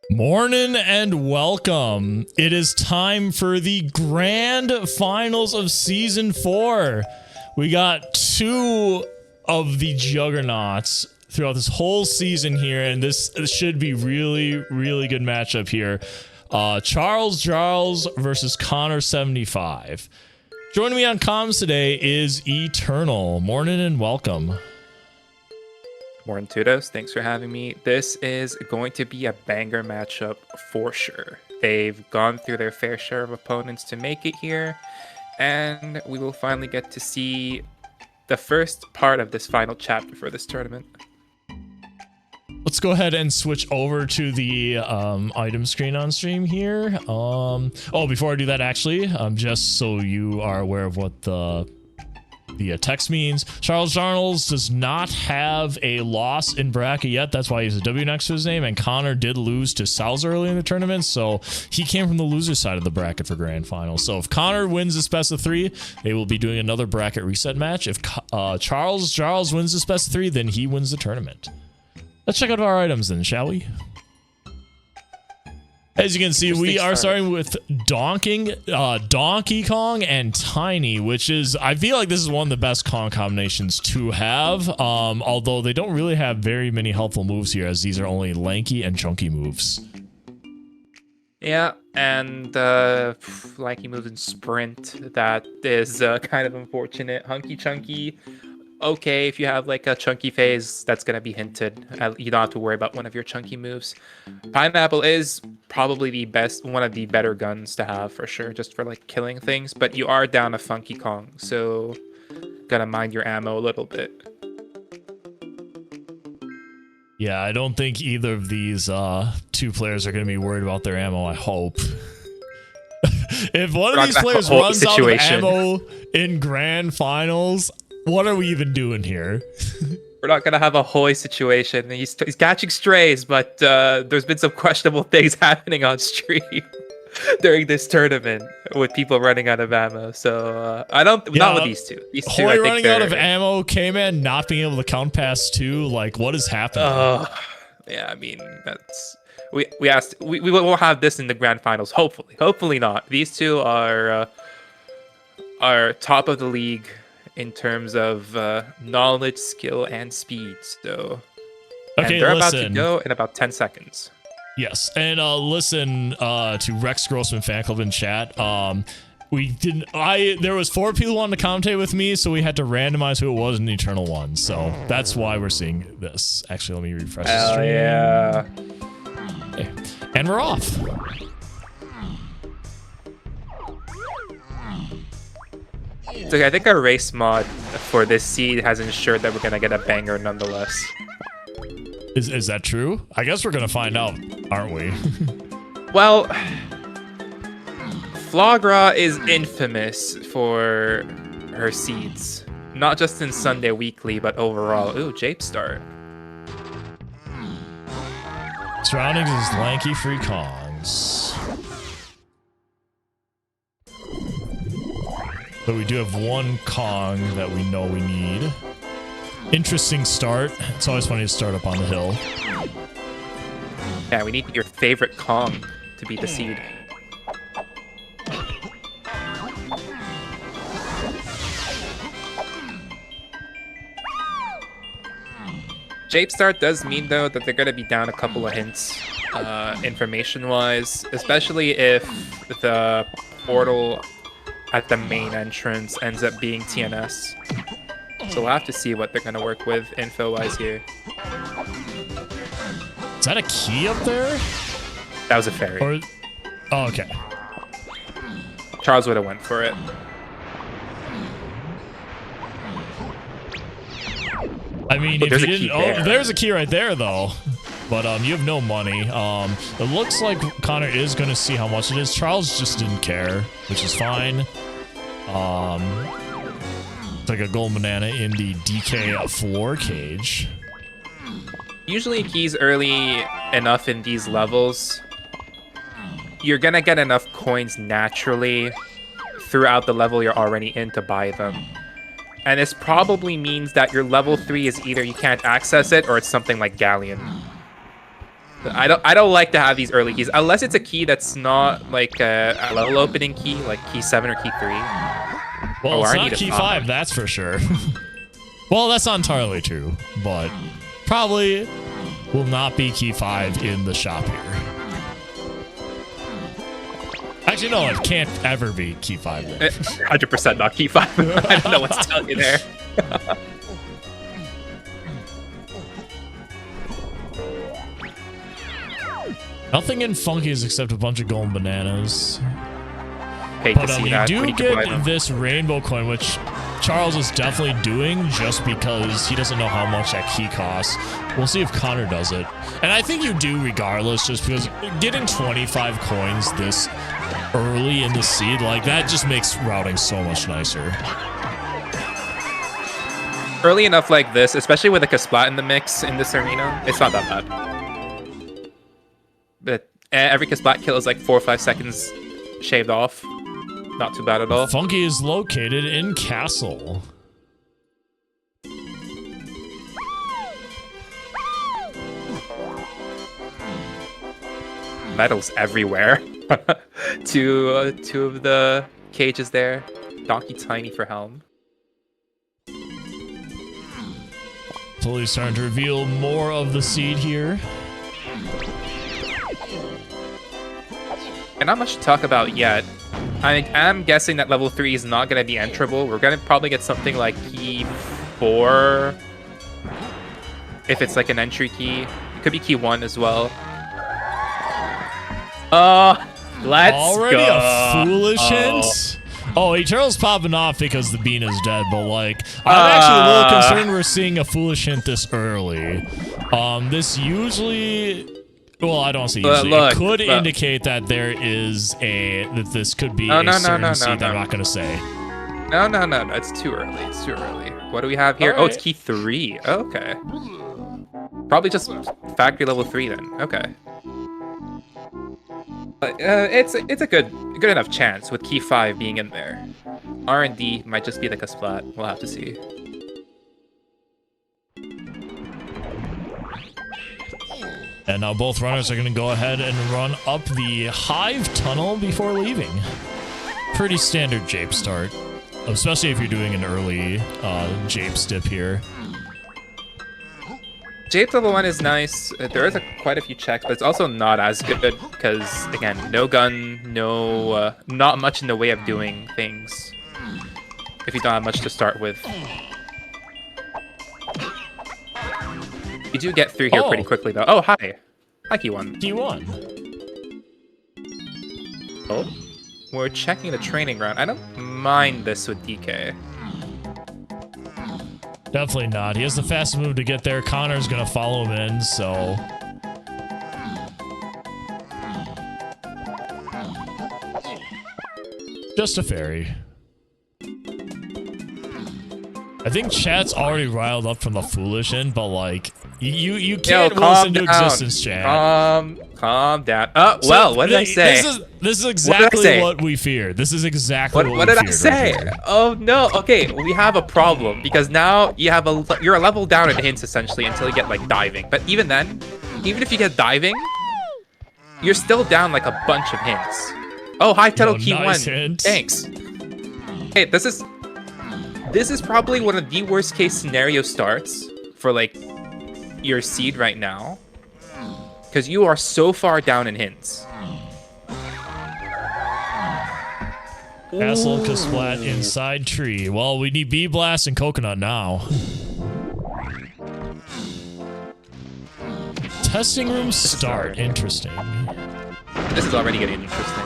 Morning and welcome. It is time for the grand finals of season 4. We got two of the juggernauts throughout this whole season here, and this should be really good matchup here. Charles versus Connor 75. Joining me on comms today is Eternal. Morning and welcome. Mornin Tudos, thanks for having me. This is going to be a banger matchup for sure. They've gone through their fair share of opponents to make it here, and we will finally get to see the first part of this final chapter for this tournament. Let's go ahead and switch over to the item screen on stream here. Oh, before I do that, actually, just so you are aware of what the text means, Charles does not have a loss in bracket yet. That's why he has a W next to his name. And Connor did lose to Salz early in the tournament, so he came from the loser side of the bracket for grand finals. So if Connor wins this best of 3, they will be doing another bracket reset match. If Charles wins this best of 3, then he wins the tournament. Let's check out our items then, shall we? As you can see, we are starting with Donkey Kong and Tiny, which is, I feel like this is one of the best Kong combinations to have, although they don't really have very many helpful moves here, as these are only lanky and chunky moves. Yeah, and lanky moves in sprint, that is kind of unfortunate. Hunky Chunky, okay, if you have like a chunky phase, that's going to be hinted. You don't have to worry about one of your chunky moves. Pineapple is probably the best, one of the better guns to have for sure, just for like killing things, but you are down a Funky Kong, so gotta mind your ammo a little bit. Yeah, I don't think either of these two players are going to be worried about their ammo, I hope. If one of these players runs out of ammo in grand finals, what are we even doing here? We're not going to have a holy situation. He's catching strays, but there's been some questionable things happening on stream during this tournament with people running out of ammo. So not with these two. These two, Hoy running out of ammo, K-Man not being able to count past 2. Like, what is happening? Yeah, I mean, that's... We won't have this in the grand finals, hopefully not. These two are top of the league in terms of knowledge, skill, and speed. So, okay, and they're about to go in about 10 seconds. Yes, and listen to Rex Grossman fan club in chat. There was 4 people who wanted to commentate with me, so we had to randomize who it was in the Eternal one. So that's why we're seeing this. Actually, let me refresh the stream. Yeah. Okay. And we're off. So I think our race mod for this seed has ensured that we're gonna get a banger nonetheless. Is that true? I guess we're gonna find out, aren't we? Well, Flagra is infamous for her seeds, not just in Sunday Weekly, but overall. Ooh, Jape start. Surroundings is lanky free Kongs. But we do have one Kong that we know we need. Interesting start. It's always funny to start up on the hill. Yeah, we need your favorite Kong to be the seed. Jape start does mean, though, that they're going to be down a couple of hints, information-wise, especially if the portal at the main entrance ends up being TNS. So we'll have to see what they're going to work with info-wise here. Is that a key up there? That was a fairy. Oh, okay. Charles would have went for it. I mean, if you didn't... Oh, there's a key right there, though. But you have no money. It looks like Connor is going to see how much it is. Charles just didn't care, which is fine. It's like a gold banana in the DK64 cage. Usually keys early enough in these levels, you're going to get enough coins naturally throughout the level you're already in to buy them. And this probably means that your level 3 is either you can't access it or it's something like Galleon. I don't like to have these early keys unless it's a key that's not like a level opening key, like key 7 or key 3. Well, it's not key 5, that's for sure. Well, that's not entirely true, but probably will not be key 5 in the shop here. Actually, no, it can't ever be key 5 there. 100% not key 5. I don't know what to tell you there. Nothing in Funky's except a bunch of golden bananas. Hate But to see you that. do We need to buy get them. this rainbow coin, which Charles is definitely doing just because he doesn't know how much that key costs. We'll see if Connor does it. And I think you do regardless, just because getting 25 coins this early in the seed, like that just makes routing so much nicer. Early enough like this, especially with a Kasplat in the mix in this arena, it's not that bad. But every Kasplat kill is like 4 or 5 seconds shaved off. Not too bad at all. Funky is located in Castle. Medals everywhere. two of the cages there. Donkey Tiny for Helm. Slowly starting to reveal more of the seed here. And not much to talk about yet. I am guessing that level 3 is not going to be enterable. We're going to probably get something like key 4. If it's like an entry key. It could be key 1 as well. Let's Already go. a foolish hint? Oh, Eternal's popping off because the bean is dead, but like, I'm actually a little concerned we're seeing a foolish hint this early. This usually... Well, I don't see usually. Look, it could indicate that there is that this could be no, a no, certain no, seed no, that I'm no. not going to say. No, it's too early. It's too early. What do we have here? All Oh, right. it's key 3. Okay. Probably just factory level 3 then. Okay. But it's a good enough chance with key 5 being in there. R&D might just be like a splat. We'll have to see. And now both runners are going to go ahead and run up the Hive tunnel before leaving. Pretty standard Jape start, especially if you're doing an early Jape stip here. Jape level 1 is nice. There is quite a few checks, but it's also not as good because, again, no gun, no, not much in the way of doing things if you don't have much to start with. You do get through here pretty quickly, though. Oh, hi. Hi, key 1. Key 1. Oh, we're checking the training ground. I don't mind this with DK. Definitely not. He has the fastest move to get there. Connor's going to follow him in, so... Just a fairy. I think chat's already riled up from the foolish end, but like, you can't will us into existence, chat. Calm down. Oh, well, what did I say? This is exactly what we feared. This is exactly what did we I feared say? right here. Oh no. Okay, we have a problem because now you're a level down in hints essentially until you get like diving. But even then, even if you get diving, you're still down like a bunch of hints. Oh, high title key nice 1. hint. Thanks. Hey, this is probably one of the worst case scenario starts for like your seed right now. Because you are so far down in hints. Castle Kasplat inside tree. Well, we need Bee Blast and Coconut now. Testing room start. Interesting. This is already getting interesting.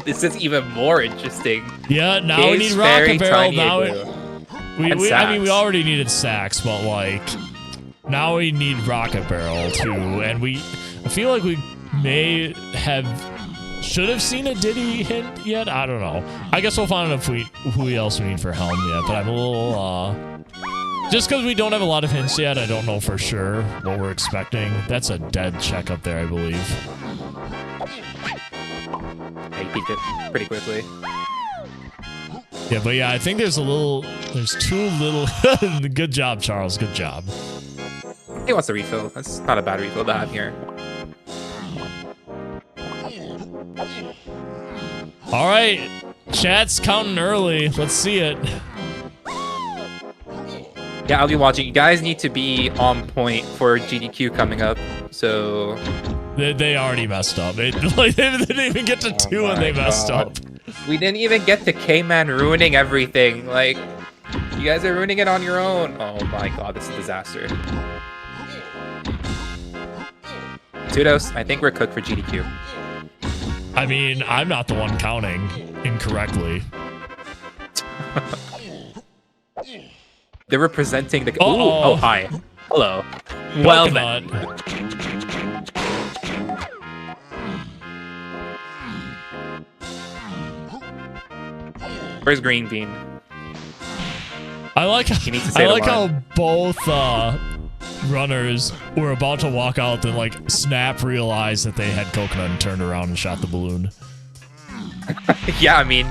This is even more interesting. Yeah, now we need Rocket Barrel. Now I mean, we already needed Sax, but like, now we need Rocket Barrel too. And I feel like we should have seen a Diddy hint yet. I don't know. I guess we'll find out who else we need for Helm yet. But I'm a little just because we don't have a lot of hints yet, I don't know for sure what we're expecting. That's a dead check up there, I believe. Yeah, he peeked it pretty quickly. Yeah, but yeah, I think there's too little. Good job, Charles. Good job. He wants to refill. That's not a bad refill to have here. All right, chat's counting early. Let's see it. Yeah, I'll be watching. You guys need to be on point for GDQ coming up. So they already messed up. They didn't even get to 2 and they messed up. We didn't even get to K-Man ruining everything. Like, you guys are ruining it on your own. Oh my god, this is a disaster. Tudos, I think we're cooked for GDQ. I mean, I'm not the one counting incorrectly. They're representing the... Ooh, oh, hi. Hello. Well then. Where's Green Bean? I like how both runners were about to walk out, then like Snap realized that they had coconut and turned around and shot the balloon. Yeah, I mean,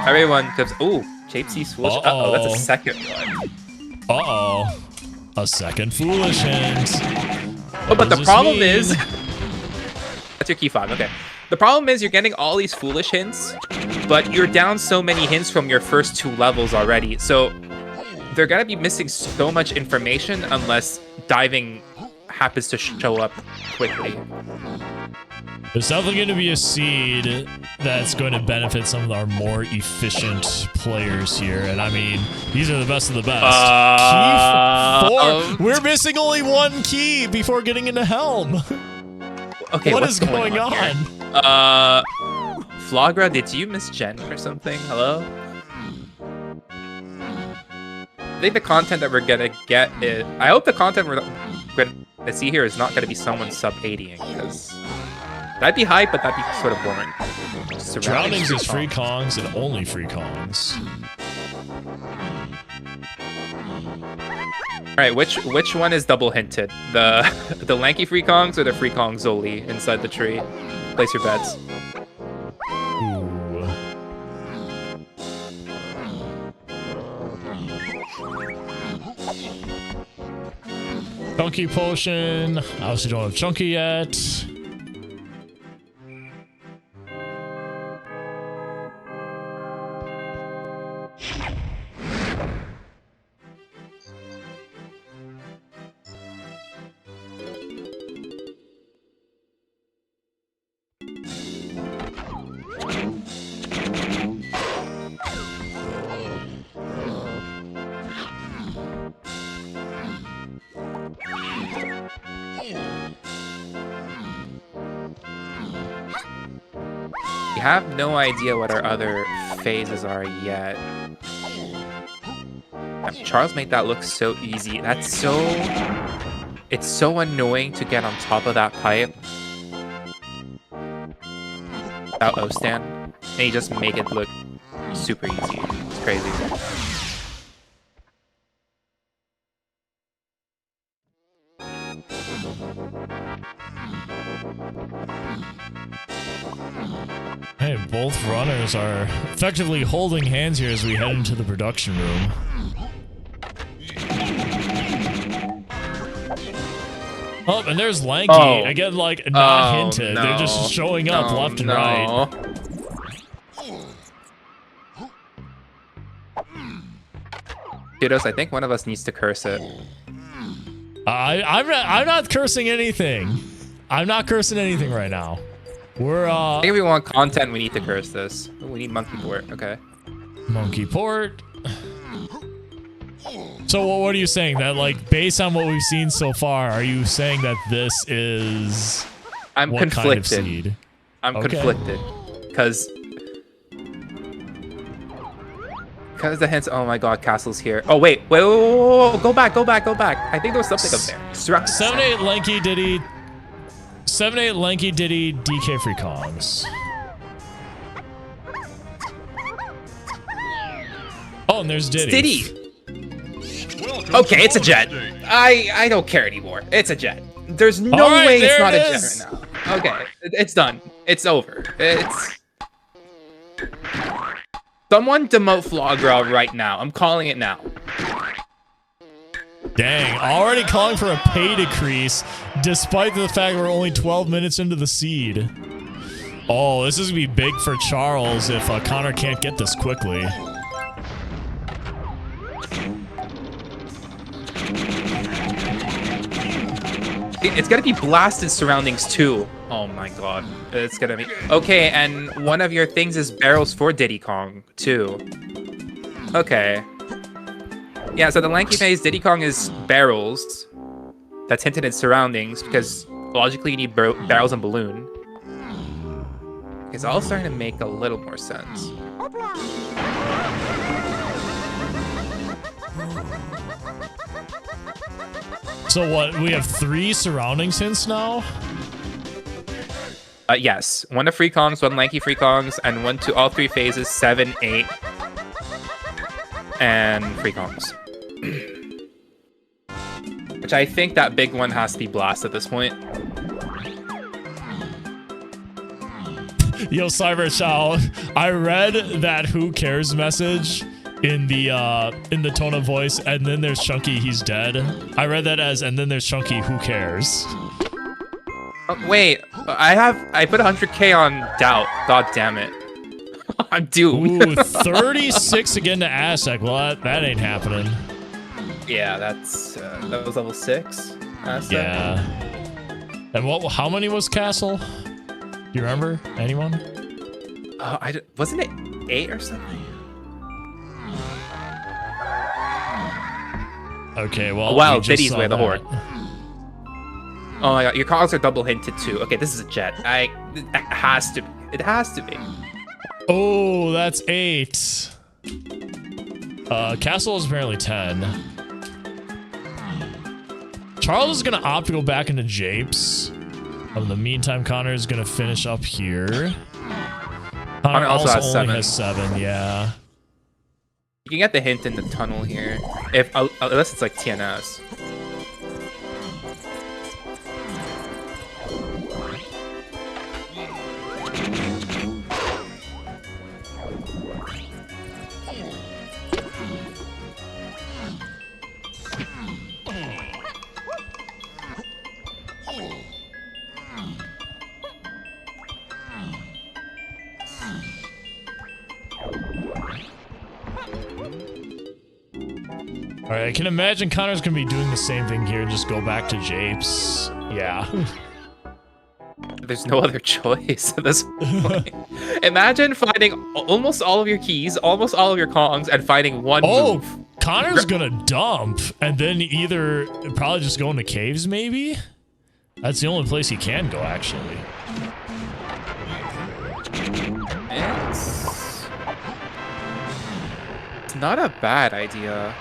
everyone comes. Ooh, Chapesy foolish. Uh-oh, that's a second one. Uh-oh. A second foolish hint. Oh, but the problem is... That's your key 5, okay. The problem is you're getting all these foolish hints, but you're down so many hints from your first 2 levels already, so they're gonna be missing so much information unless diving happens to show up quickly. There's definitely going to be a seed that's going to benefit some of our more efficient players here. And I mean, these are the best of the best. Key 4. We're missing only 1 key before getting into Helm. Okay, what is going on? Flagra, did you miss Jen or something? Hello? I think the content that we're gonna get is... I hope the content we're gonna see here is not gonna be someone sub-80ing, because that'd be hype, but that'd be sort of boring. Drownings is free Kongs and only free Kongs. Alright, which one is double hinted? The lanky free Kongs or the free Kong Zoli inside the tree? Place your bets. Chunky potion. Obviously don't have Chunky yet. We have no idea what our other phases are yet. Charles made that look so easy. That's so... It's so annoying to get on top of that pipe. Without O-stand. And you just make it look super easy. It's crazy. Hey, both runners are effectively holding hands here as we head into the production room. Oh, and there's Lanky. Oh. Again, like, not Oh, hinted. no. They're just showing up Oh, left and no. right. Kudos, I think one of us needs to curse it. I'm not cursing anything. I'm not cursing anything right now. We're I think if we want content, we need to curse this. Ooh, we need monkey port. Okay. Monkey port. So what are you saying? That, like, based on what we've seen so far, are you saying that this is I'm what conflicted. kind of seed? I'm Okay. conflicted. Because the hints. Oh my god, Castle's here. Oh, wait. Whoa. Go back. I think there was something up there. 7-8 Lanky Diddy. 7-8 Lanky Diddy DK free Kongs. Oh, and there's Diddy. Diddy. Okay, it's a jet. I don't care anymore. It's a jet. There's no way it's not a jet right now. Okay, it's done. It's over. It's... Someone demote Flogra right now. I'm calling it now. Dang, already calling for a pay decrease, despite the fact we're only 12 minutes into the seed. Oh, this is gonna be big for Charles if Connor can't get this quickly. It's gonna be blasted surroundings too. Oh my god. It's gonna be... Okay, and one of your things is barrels for Diddy Kong too. Okay. Yeah, so the lanky phase Diddy Kong is barrels. That's hinted in surroundings because logically you need barrels and balloon. It's all starting to make a little more sense. So what, we have 3 surroundings hints now? Yes. 1 to free Kongs, 1 lanky free Kongs, and 1 to all 3 phases, 7, 8, and free Kongs. Which I think that big one has to be blast at this point. Yo, Cyber Chow, I read that who cares message in the tone of voice, and then there's Chunky, he's dead. I read that as, and then there's Chunky, who cares? Wait, I put 100k on doubt. God damn it. I'm doomed. Ooh, 36 again to Aztec. Well, that ain't happening. Yeah, that was level 6. Aztec. Yeah. And how many was Castle? Do you remember? Anyone? Wasn't it 8 or something? Okay, well. Wow, Diddy's way the horde. Oh my god, your cards are double hinted too. Okay, this is a jet. It has to be. It has to be. Oh, that's 8. Castle is apparently 10. Charles is gonna opt to go back into Japes. In the meantime, Connor is gonna finish up here. Connor also has 7, yeah. You can get the hint in the tunnel here, unless it's like TNS. Alright, I can imagine Connor's gonna be doing the same thing here, just go back to Japes. Yeah. There's no other choice at this point. Imagine finding almost all of your keys, almost all of your Kongs, and finding one move. Connor's gonna dump, and then either probably just go into caves, maybe? That's the only place he can go, actually. It's not a bad idea.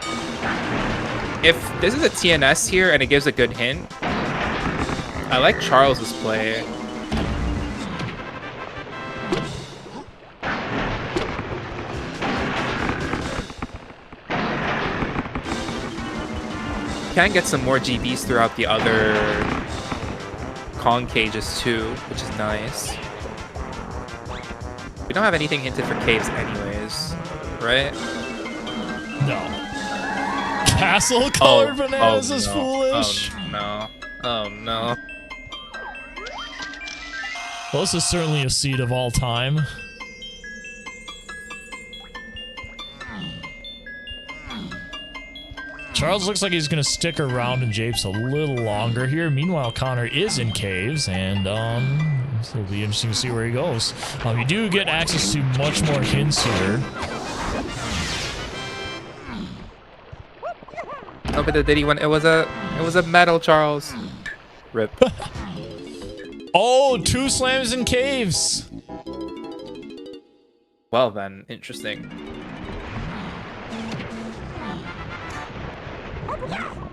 If this is a TNS here and it gives a good hint, I like Charles's play. Can get some more GBs throughout the other Kong cages too, which is nice. We don't have anything hinted for caves anyways, right? No. Castle color bananas is foolish. Oh no. Oh no. Well, this is certainly a seed of all time. Charles looks like he's going to stick around in Japes a little longer here. Meanwhile, Connor is in caves, and so it'll be interesting to see where he goes. You do get access to much more hints here. Oh, but the Diddy one, it was a metal Charles. Rip. Oh, 2 slams in caves. Well then, interesting.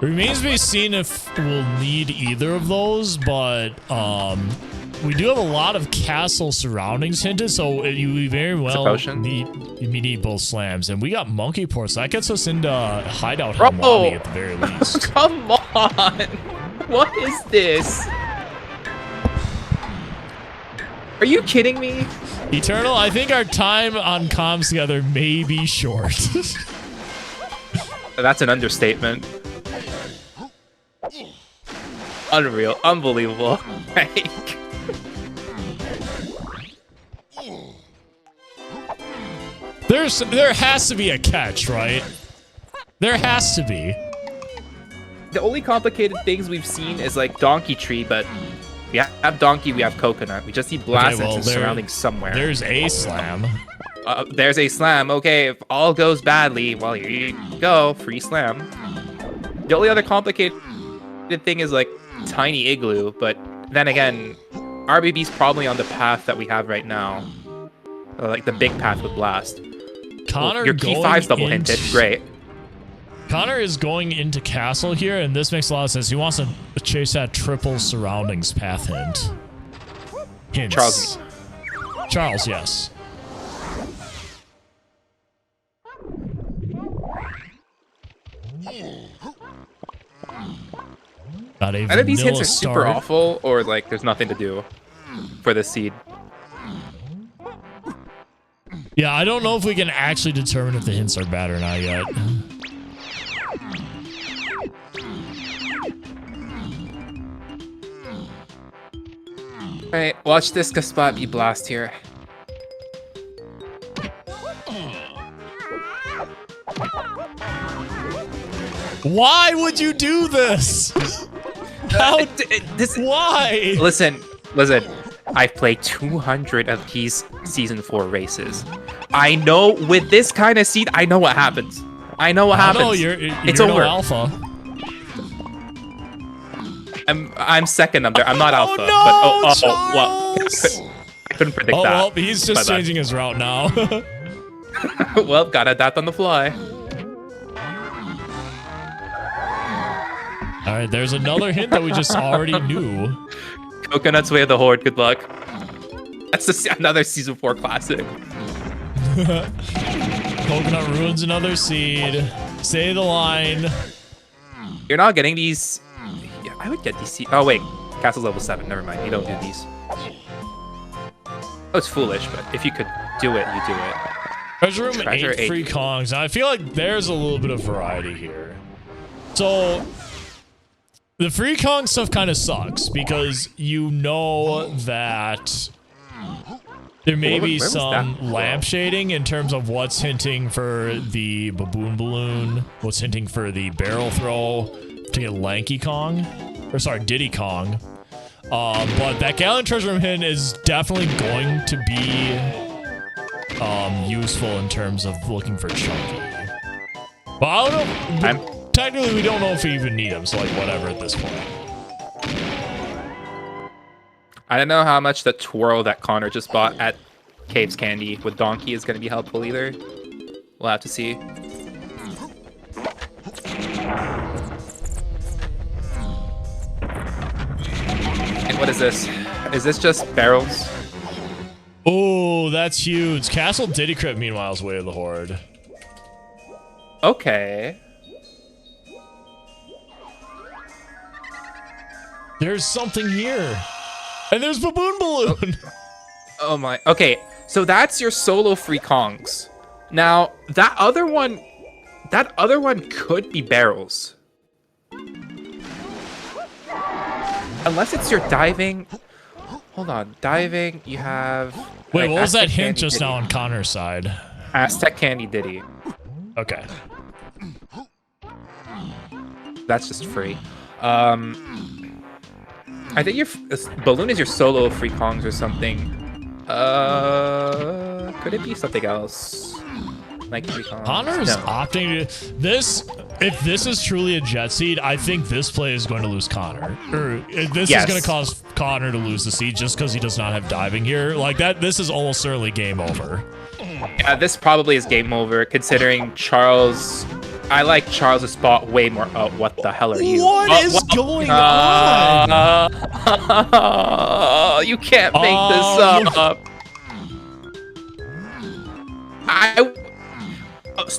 Remains to be seen if we'll need either of those, but we do have a lot of castle surroundings hinted, so you very well need both slams. And we got monkey port, so that gets us into hideout Hamwami at the very least. Come on! What is this? Are you kidding me? Eternal, I think our time on comms together may be short. That's an understatement. Unreal. Unbelievable. Like, there has to be a catch, right? There has to be. the only complicated things we've seen is like Donkey Tree, but we have Donkey, we have Coconut. We just need Blast into the surroundings somewhere. There's a Slam. There's a Slam. Okay, if all goes badly, well, here you go. Free Slam. The only other complicated thing is like Tiny Igloo, but then again, RBB's probably on the path that we have right now. Like the big path with Blast. Connor, your key 5's double hinted. Great. Connor is going into Castle here, and this makes a lot of sense. He wants to chase that triple surroundings path hint. Hints. Charles, yes. Either these hints are super awful, or like there's nothing to do for this seed. Yeah, I don't know if we can actually determine if the hints are bad or not yet. Alright, watch this spot be Blast here. Why would you do this? How? Why? Listen. I've played 200 of these Season 4 races. I know with this kind of seed, I know what happens. It's over. Alpha. I'm second up there. I'm not alpha. No, but well, I couldn't predict that. Well, he's just changing his route now. Well, gotta adapt on the fly. All right, there's another hint that we just already knew. Coconut's Way of the Horde. Good luck. That's another Season 4 classic. Coconut ruins another seed. Say the line. You're not getting these. Yeah, I would get these seeds. Oh wait, Castle's level 7. Never mind. You don't do these. Oh, it's foolish, but if you could do it, you do it. Treasure Room 8 free Kongs. Now, I feel like there's a little bit of variety here. So the free Kong stuff kind of sucks because you know that there may be some lamp shading in terms of what's hinting for the Baboon Balloon, what's hinting for the barrel throw to get Lanky Kong, or sorry, Diddy Kong. But that Gallon Treasure Room hint is definitely going to be useful in terms of looking for Chunky. But I don't know. Technically, we don't know if we even need him, so like whatever at this point. I don't know how much the twirl that Connor just bought at Cave's Candy with Donkey is going to be helpful either. We'll have to see. And what is this? Is this just barrels? Oh, that's huge. Castle Diddy Crypt, meanwhile, is Way of the Horde. Okay. There's something here. And there's Baboon Balloon. Oh my. Okay, so that's your solo free Kongs. Now, that other one could be barrels. Unless it's your diving. Hold on, diving, you have... Wait, what was that hint just now on Connor's side? Aztec Candy Diddy. Okay. That's just free. I think your balloon is your solo free Kongs or something. Could it be something else? Like free Kongs? Connor's opting to this. If this is truly a jet seed, I think this play is going to lose Connor. Or this is going to cause Connor to lose the seed just because he does not have diving here. Like that, this is almost certainly game over. Yeah, this probably is game over considering Charles. I like Charles' spot way more. Oh, what the hell are you? What is going on? You can't make this up.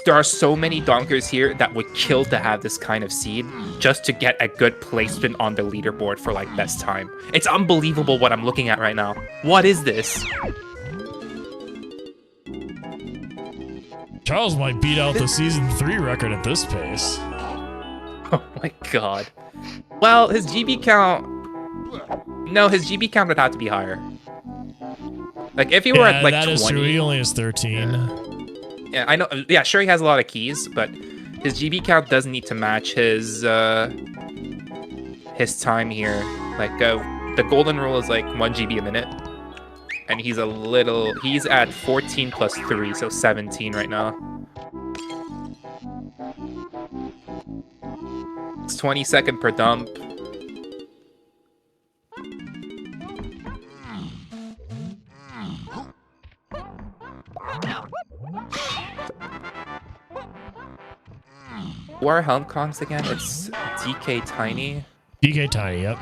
There are so many donkers here that would kill to have this kind of seed just to get a good placement on the leaderboard for like best time. It's unbelievable what I'm looking at right now. What is this? Charles might beat out the season 3 record at this pace. Oh my god. Well, his GB count... No, his GB count would have to be higher. Like, if he were at, like, that 20... is true. He only has 13. Yeah, I know. Yeah, sure, he has a lot of keys, but his GB count doesn't need to match his time here. Like, the golden rule is, like, 1 GB a minute. And he's at 14 plus 3, so 17 right now. It's 20-second per dump. Who are helm comps again? It's DK Tiny. DK Tiny, yep.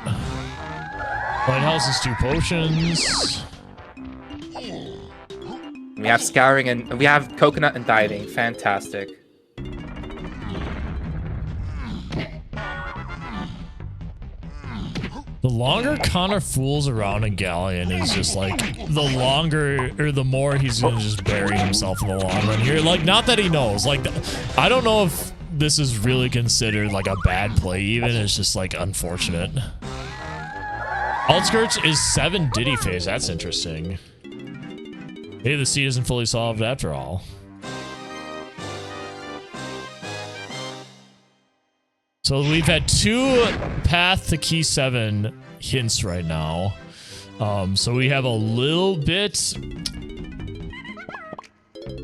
Lighthouse is 2 potions. We have scouring and we have coconut and diving. Fantastic. The longer Connor fools around in Galleon is just like the more he's gonna just bury himself in the long run here. Like, not that he knows. Like, I don't know if this is really considered like a bad play even. It's just like unfortunate. Outskirts is 7 Diddy phase. That's interesting. Maybe the seed isn't fully solved after all. So we've had 2 path to key 7 hints right now. So we have a little bit.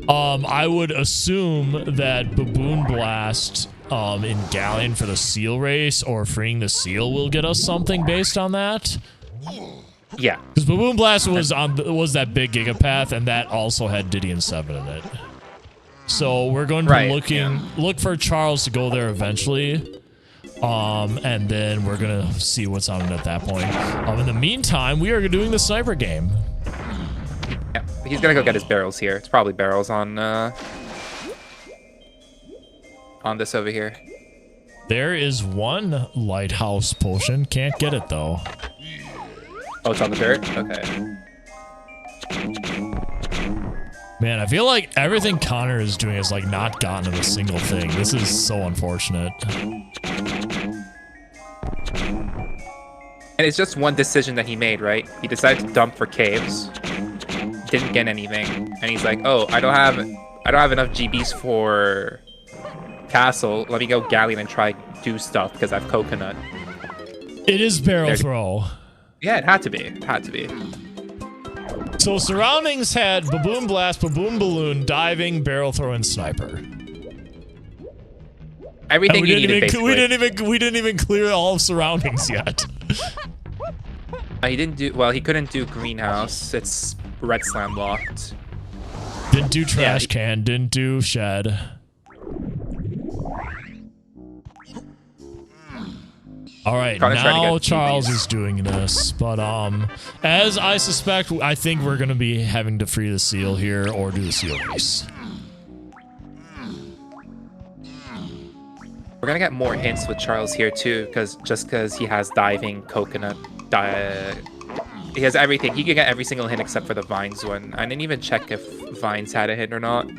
I would assume that Baboon Blast in Galleon for the seal race or freeing the seal will get us something based on that. Yeah, because Baboon Blast was that big Gigapath, and that also had Diddy and 7 in it. So we're going to be look for Charles to go there eventually. And then we're gonna see what's on it at that point. In the meantime, we are doing the sniper game. Yeah, he's gonna go get his barrels here. It's probably barrels on this over here. There is 1 lighthouse potion. Can't get it though. Oh, it's on the dirt? Okay. Man, I feel like everything Connor is doing is like not gotten him a single thing. This is so unfortunate. And it's just one decision that he made, right? He decided to dump for caves, didn't get anything, and he's like, "Oh, I don't have enough GBs for castle. Let me go Galleon and try do stuff because I have coconut." It is barrel throw. Yeah, it had to be. It had to be. So surroundings had Baboon Blast, Baboon Balloon, diving, barrel throw, and sniper. Everything you needed, basically. We didn't even clear all of surroundings yet. He didn't do well. He couldn't do greenhouse. It's red slam locked. Didn't do trash can. Didn't do shed. All right, now Charles is doing this, but as I suspect, I think we're gonna be having to free the seal here or do the seal race. We're gonna get more hints with Charles here too, because he has diving, coconut, he has everything. He can get every single hint except for the vines one. I didn't even check if vines had a hint or not.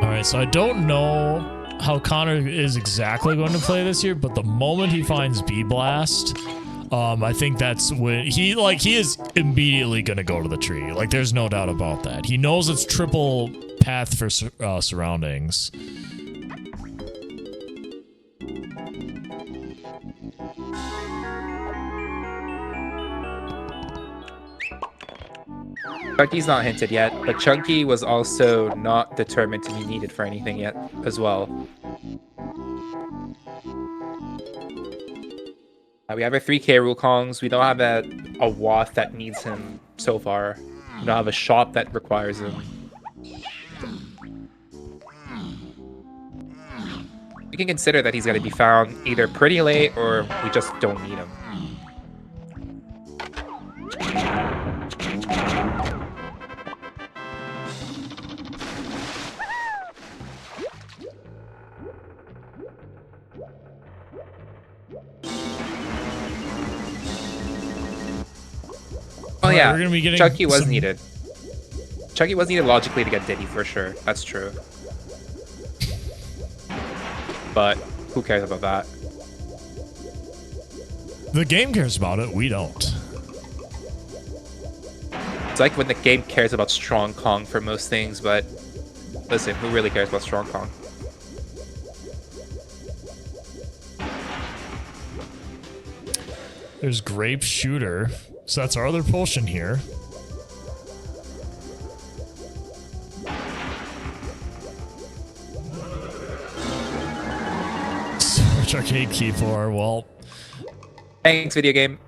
Alright, so I don't know how Connor is exactly going to play this here, but the moment he finds B-Blast, I think that's when he is immediately going to go to the tree. Like, there's no doubt about that. He knows it's triple path for surroundings. Chunky's not hinted yet, but Chunky was also not determined to be needed for anything yet as well. We have our 3K rule Kongs. We don't have a Wath that needs him so far. We don't have a shop that requires him. We can consider that he's going to be found either pretty late or we just don't need him. Oh yeah, we're gonna be getting Chucky was needed. Chucky was needed logically to get Diddy for sure. That's true. But who cares about that? The game cares about it. We don't. It's like when the game cares about Strong Kong for most things, but listen, who really cares about Strong Kong? There's Grape Shooter. So that's our other potion here. Search arcade key for, well. Thanks, video game.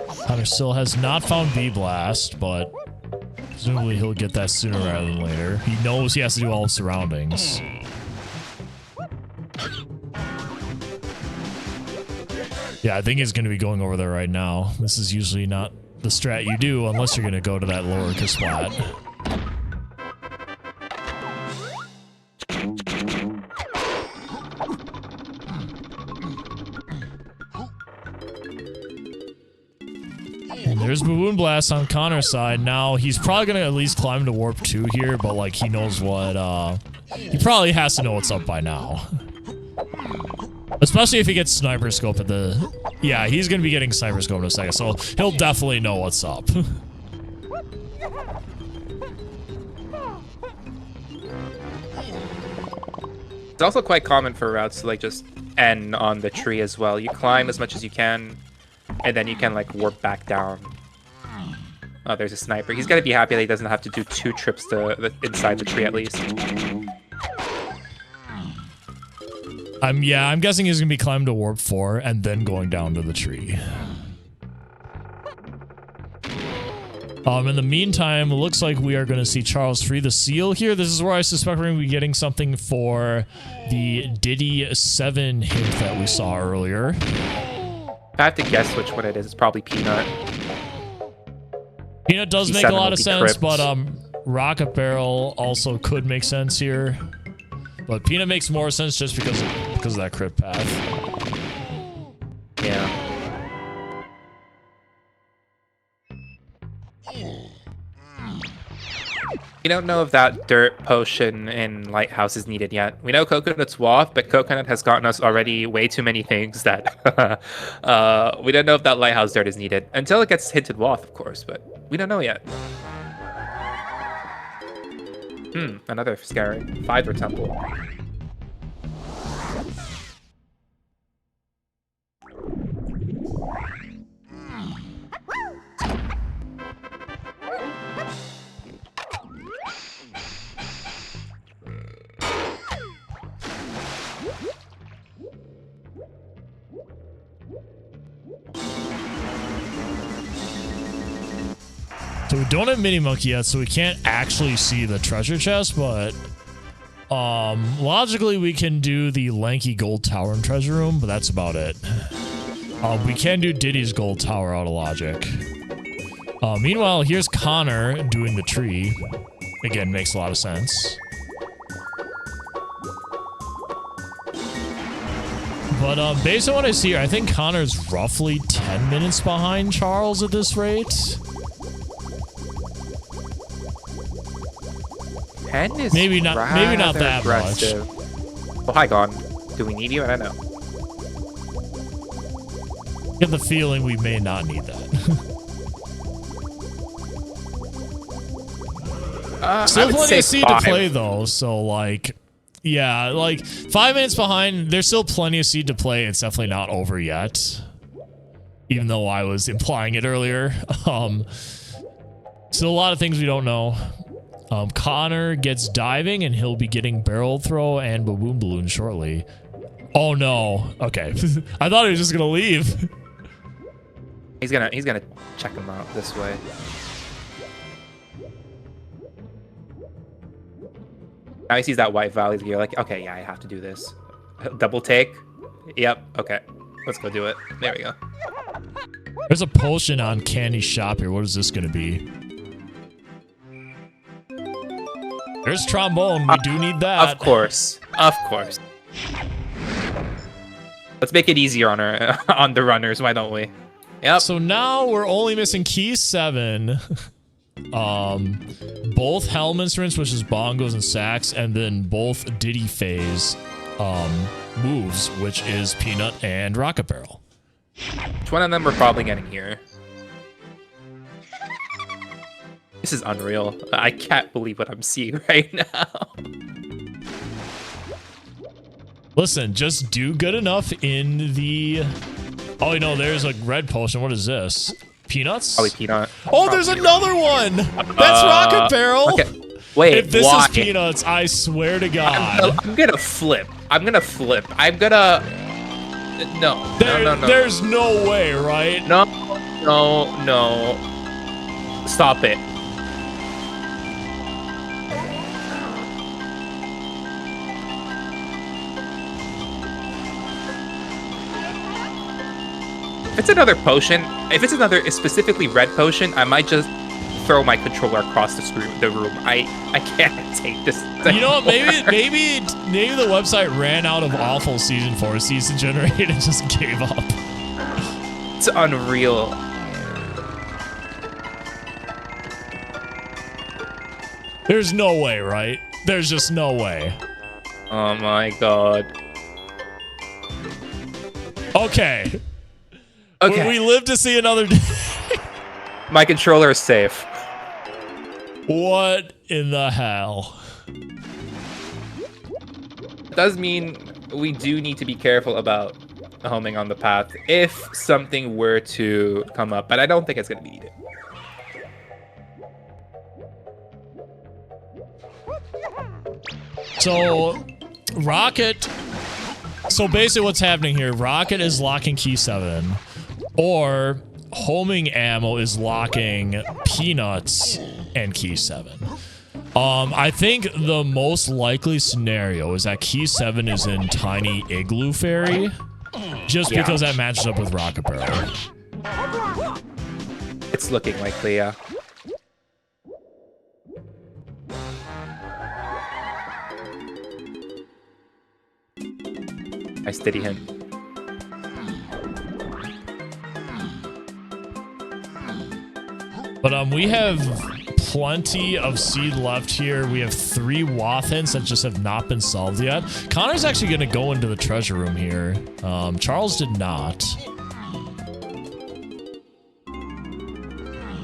Hunter still has not found B-Blast, but presumably he'll get that sooner rather than later. He knows he has to do all the surroundings. Yeah, I think he's going to be going over there right now. This is usually not the strat you do unless you're going to go to that lower spot. There's Baboon Blast on Connor's side. Now, he's probably going to at least climb to Warp 2 here, but, like, he knows what, he probably has to know what's up by now. Especially if he gets Sniper Scope at the... Yeah, he's going to be getting Sniper Scope in a second, so he'll definitely know what's up. It's also quite common for routes to, like, just end on the tree as well. You climb as much as you can, and then you can, like, warp back down. Oh, there's a sniper. He's gonna be happy that he doesn't have to do 2 trips to inside the tree at least. Yeah, I'm guessing he's gonna be climbing to Warp 4 and then going down to the tree. In the meantime, it looks like we are going to see Charles free the seal here. This is where I suspect we're going to be getting something for the Diddy 7 hint that we saw earlier. If I have to guess which one it is, it's probably Peanut. Peanut does make a lot of sense, but Rocket Barrel also could make sense here. But Peanut makes more sense just because of that crit path. Yeah. We don't know if that dirt potion in Lighthouse is needed yet. We know Coconut's Waft, but Coconut has gotten us already way too many things that we don't know if that Lighthouse dirt is needed. Until it gets hinted Waft, of course, but we don't know yet. Another scary. Pfeiffer Temple. So we don't have Mini Monkey yet, so we can't actually see the treasure chest, but logically we can do the Lanky Gold Tower and Treasure Room, but that's about it. We can do Diddy's Gold Tower out of logic. Meanwhile, here's Connor doing the tree. Again, makes a lot of sense. But based on what I see here, I think Connor's roughly 10 minutes behind Charles at this rate. Maybe not that aggressive. Much. Well, hi, Gon. Do we need you? I don't know. I get the feeling we may not need that. Still plenty of seed to play, though, so, like, yeah, like, 5 minutes behind, there's still plenty of seed to play. It's definitely not over yet, even though I was implying it earlier. Still a lot of things we don't know. Connor gets diving, and he'll be getting barrel throw and baboon balloon shortly. Oh no. Okay. I thought he was just gonna leave. He's gonna check him out this way. Now he sees that white valley. You're like, okay, yeah, I have to do this. Double take. Yep. Okay. Let's go do it. There we go. There's a potion on Candy's shop here. What is this gonna be? There's trombone. We do need that. Of course. Of course. Let's make it easier on our on the runners. Why don't we? Yep. So now we're only missing key 7. Both helm instruments, which is bongos and sax, and then both Diddy phase moves, which is Peanut and Rocket Barrel. Which one of them we're probably getting here? This is unreal. I can't believe what I'm seeing right now. Listen, just do good enough in the... Oh, no, there's a red potion. What is this? Peanuts? Probably peanut. Oh, there's another one! That's Rocket Barrel! Okay. Wait, if this why? is Peanuts, I swear to God. I'm gonna flip. I'm gonna... No. No. There's no way, right? No. Stop it. If it's another potion, if it's another specifically red potion, I might just throw my controller across the room. I can't take this thing. You know what? Maybe the website ran out of awful season 4 season generated and just gave up. It's unreal. There's no way, right? There's just no way. Oh my god. Okay. We live to see another day. My controller is safe. What in the hell? It does mean we do need to be careful about homing on the path if something were to come up, but I don't think it's going to be needed. So, Rocket... So basically what's happening here, Rocket is locking key 7, or homing ammo is locking Peanuts and key 7. I think the most likely scenario is that key 7 is in Tiny Igloo Fairy, just because that matches up with Rocket Barrel. It's looking likely, yeah. I steady him. But we have plenty of seed left here. We have 3 Wathins that just have not been solved yet. Connor's actually going to go into the treasure room here. Charles did not.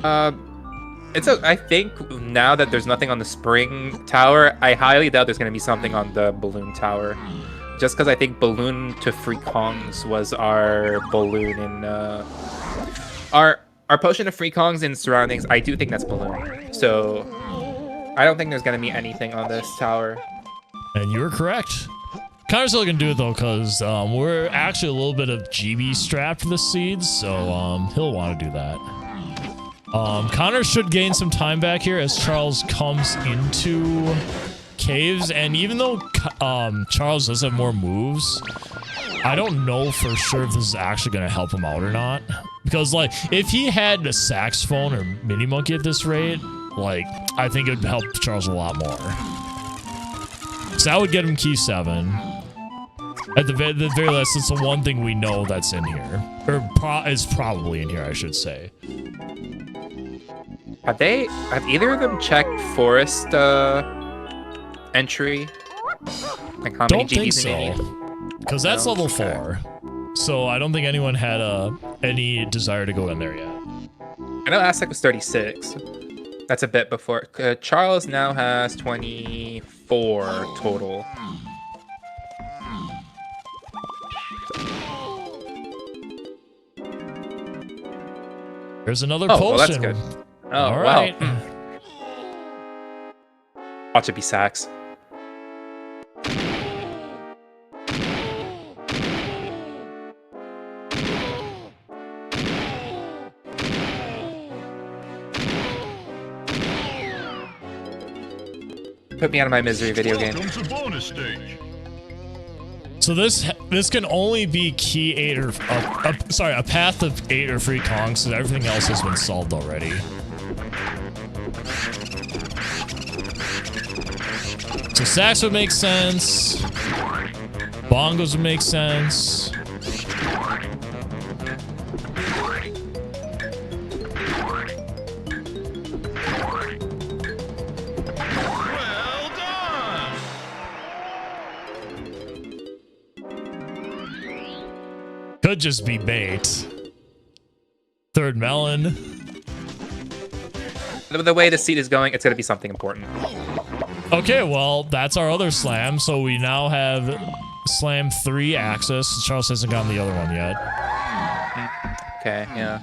I think now that there's nothing on the spring tower, I highly doubt there's going to be something on the balloon tower. Just because I think balloon to free Kongs was our balloon in our potion of free Kongs in surroundings. I do think that's balloon. So I don't think there's gonna be anything on this tower. And you were correct. Connor's still gonna do it though, because we're actually a little bit of GB strapped for the seeds, so he'll want to do that. Connor should gain some time back here as Charles comes into caves, and even though Charles does have more moves, I don't know for sure if this is actually going to help him out or not, because like if he had a saxophone or mini monkey at this rate, like I think it would help Charles a lot more. So that would get him key 7 at the very least. It's the one thing we know that's in here, or is probably in here, I should say. Have either of them checked forest entry? Like how many GBs they need? Because that's level 4. So I don't think anyone had any desire to go in there yet. I know Aztec was 36. That's a bit before. Charles now has 24 total. There's another potion. Well, that's good. Oh, all right. Wow. Watch it be Sax. Put me out of my misery, video game. So this can only be key 8 or sorry, a path of 8 or free Kongs, so everything else has been solved already. So Sax would make sense. Bongos would make sense. Could just be bait. Third melon. The way the seed is going, it's going to be something important. Okay, well, that's our other slam. So we now have slam 3 access. Charles hasn't gotten the other one yet. Okay, yeah.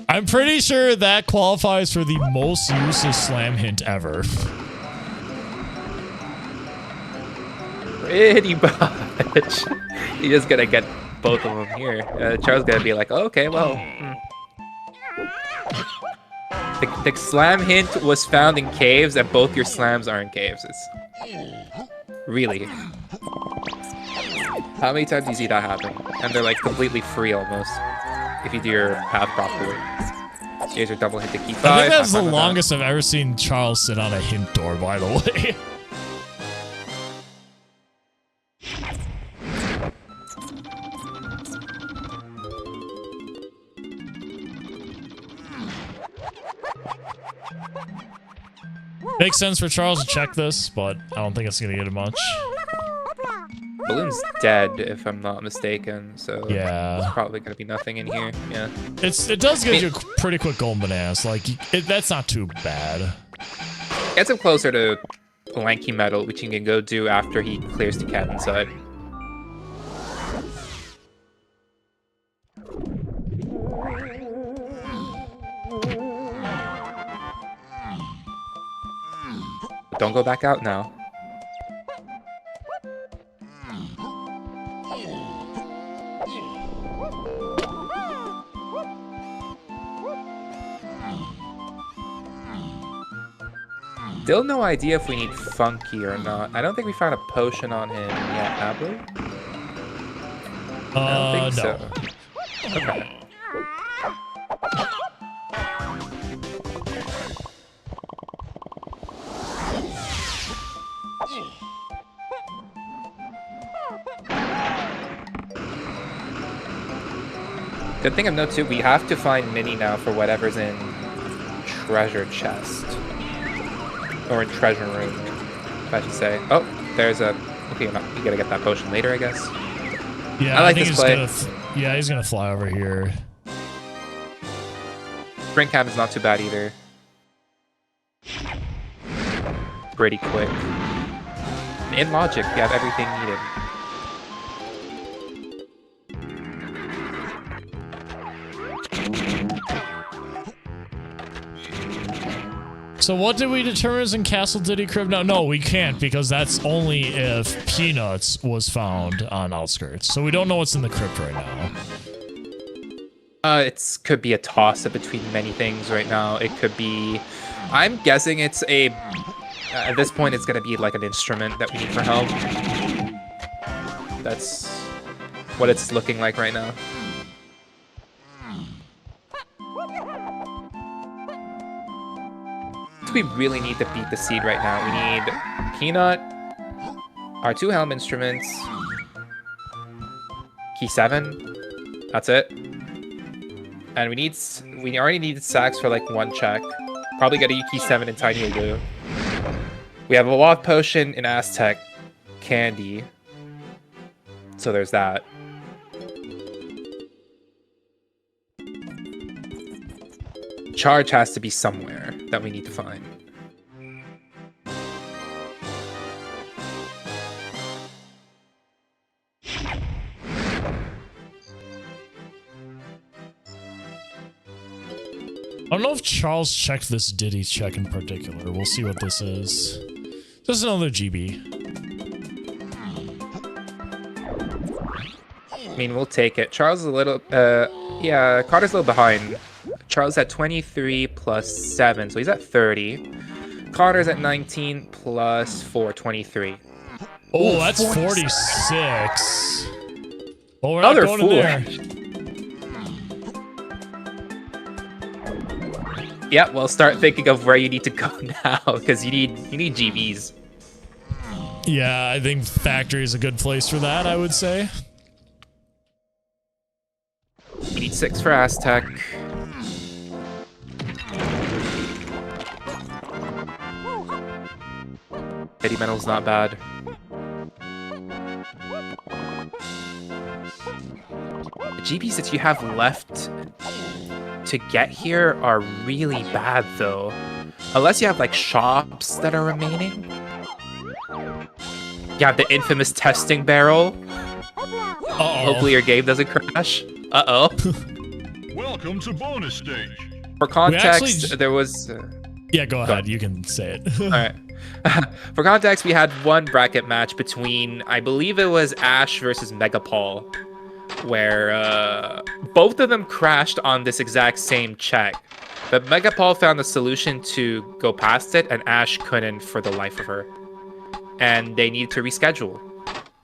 I'm pretty sure that qualifies for the most useless slam hint ever. Pretty much. You're just gonna get both of them here. Charles gonna be like, oh, okay, well. The slam hint was found in caves, and both your slams are in caves. It's really. How many times do you see that happen? And they're like completely free almost, if you do your path properly. Here's your double hit to key 5. I think that's the longest I've ever seen Charles sit on a hint door, by the way. Makes sense for Charles to check this, but I don't think it's gonna get it much. Balloon's dead, if I'm not mistaken, so yeah, there's probably gonna be nothing in here. Yeah, it does give you a pretty quick golden bananas. Like that's not too bad. Gets him closer to Lanky Metal, which he can go do after he clears the cat inside. But don't go back out now. Still no idea if we need Funky or not. I don't think we found a potion on him yet, have we? I don't think so. Okay. Good thing of note too, we have to find Minnie now for whatever's in treasure chest. Or in treasure room, if I should say. Oh, there's a... Okay, you gotta get that potion later, I guess. Yeah, I like this play. Yeah, he's gonna fly over here. Spring cabin's not too bad either. Pretty quick. In logic, you have everything needed. So what did we determine is in Castle Diddy Crib? No, we can't, because that's only if Peanuts was found on Outskirts. So we don't know what's in the crypt right now. It could be a toss-up between many things right now. It could be... I'm guessing it's a... at this point, it's going to be like an instrument that we need for help. That's what it's looking like right now. We really need to beat the seed right now. We need Peanut, our 2 helm instruments, key 7. That's it. And we already need Sax for like 1 check. Probably get a key 7 in Tiny Igloo. We have a Waft Potion in Aztec Candy. So there's that. Charge has to be somewhere that we need to find. I don't know if Charles checked this Diddy check in particular. We'll see what this is. Just another GB. I mean, we'll take it. Charles is a little, yeah, Carter's a little behind. Charles at 23 plus 7, so he's at 30. Carter's at 19 plus 4, 23. Oh, that's 46. Oh, we're Another not going in there. Yeah, well, start thinking of where you need to go now, because you need GBs. Yeah, I think factory is a good place for that, I would say. You need 6 for Aztec. Heavy metal's not bad. The GBs that you have left to get here are really bad, though. Unless you have, like, shops that are remaining. You have the infamous testing barrel. Uh-oh. Hopefully your game doesn't crash. Uh-oh. Welcome to bonus stage. For context, there was... yeah, go ahead. You can say it. All right. For context, we had one bracket match between, I believe it was Ash versus Megapol, where both of them crashed on this exact same check. But Megapol found a solution to go past it, and Ash couldn't for the life of her. And they needed to reschedule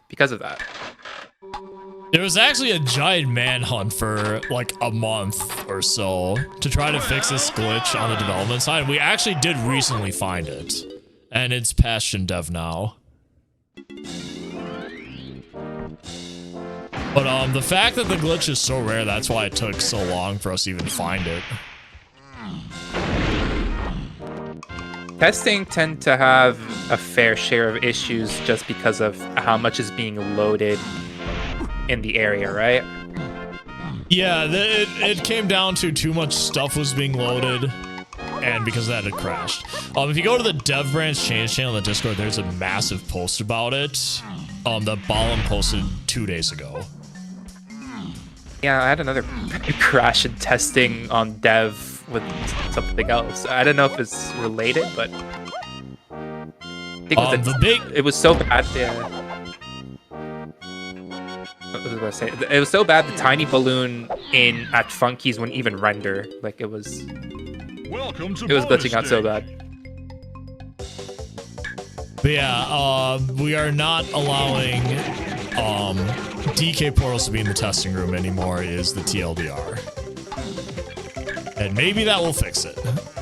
because of that. There was actually a giant manhunt for like a month or so to try to fix this glitch on the development side. We actually did recently find it, and it's patched in dev now. But the fact that the glitch is so rare, that's why it took so long for us to even find it. Testing tend to have a fair share of issues just because of how much is being loaded in the area, right? Yeah, it came down to too much stuff was being loaded, and because of that, it crashed. If you go to the dev branch change channel on the Discord, there's a massive post about it. That Ballin posted 2 days ago. Yeah, I had another crash in testing on dev with something else. I don't know if it's related, but I think it was so bad. Yeah. What was I gonna say? It was so bad. The tiny balloon at Funky's wouldn't even render. Like it was glitching out so bad. But yeah, we are not allowing DK portals to be in the testing room anymore, is the TLDR. And maybe that will fix it.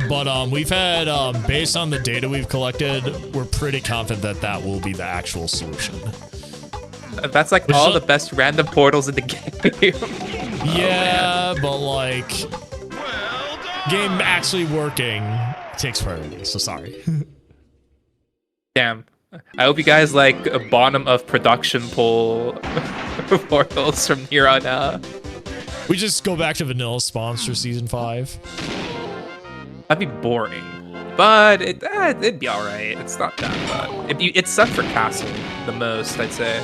But we've had, based on the data we've collected, we're pretty confident that that will be the actual solution. That's like all the best random portals in the game. Yeah, but like, game actually working takes priority, so sorry. Damn. I hope you guys like a bottom of production pull portals from here on out. We just go back to vanilla spawns for season 5. That'd be boring, but it'd be all right. It's not that bad. It sucked for castle the most, I'd say.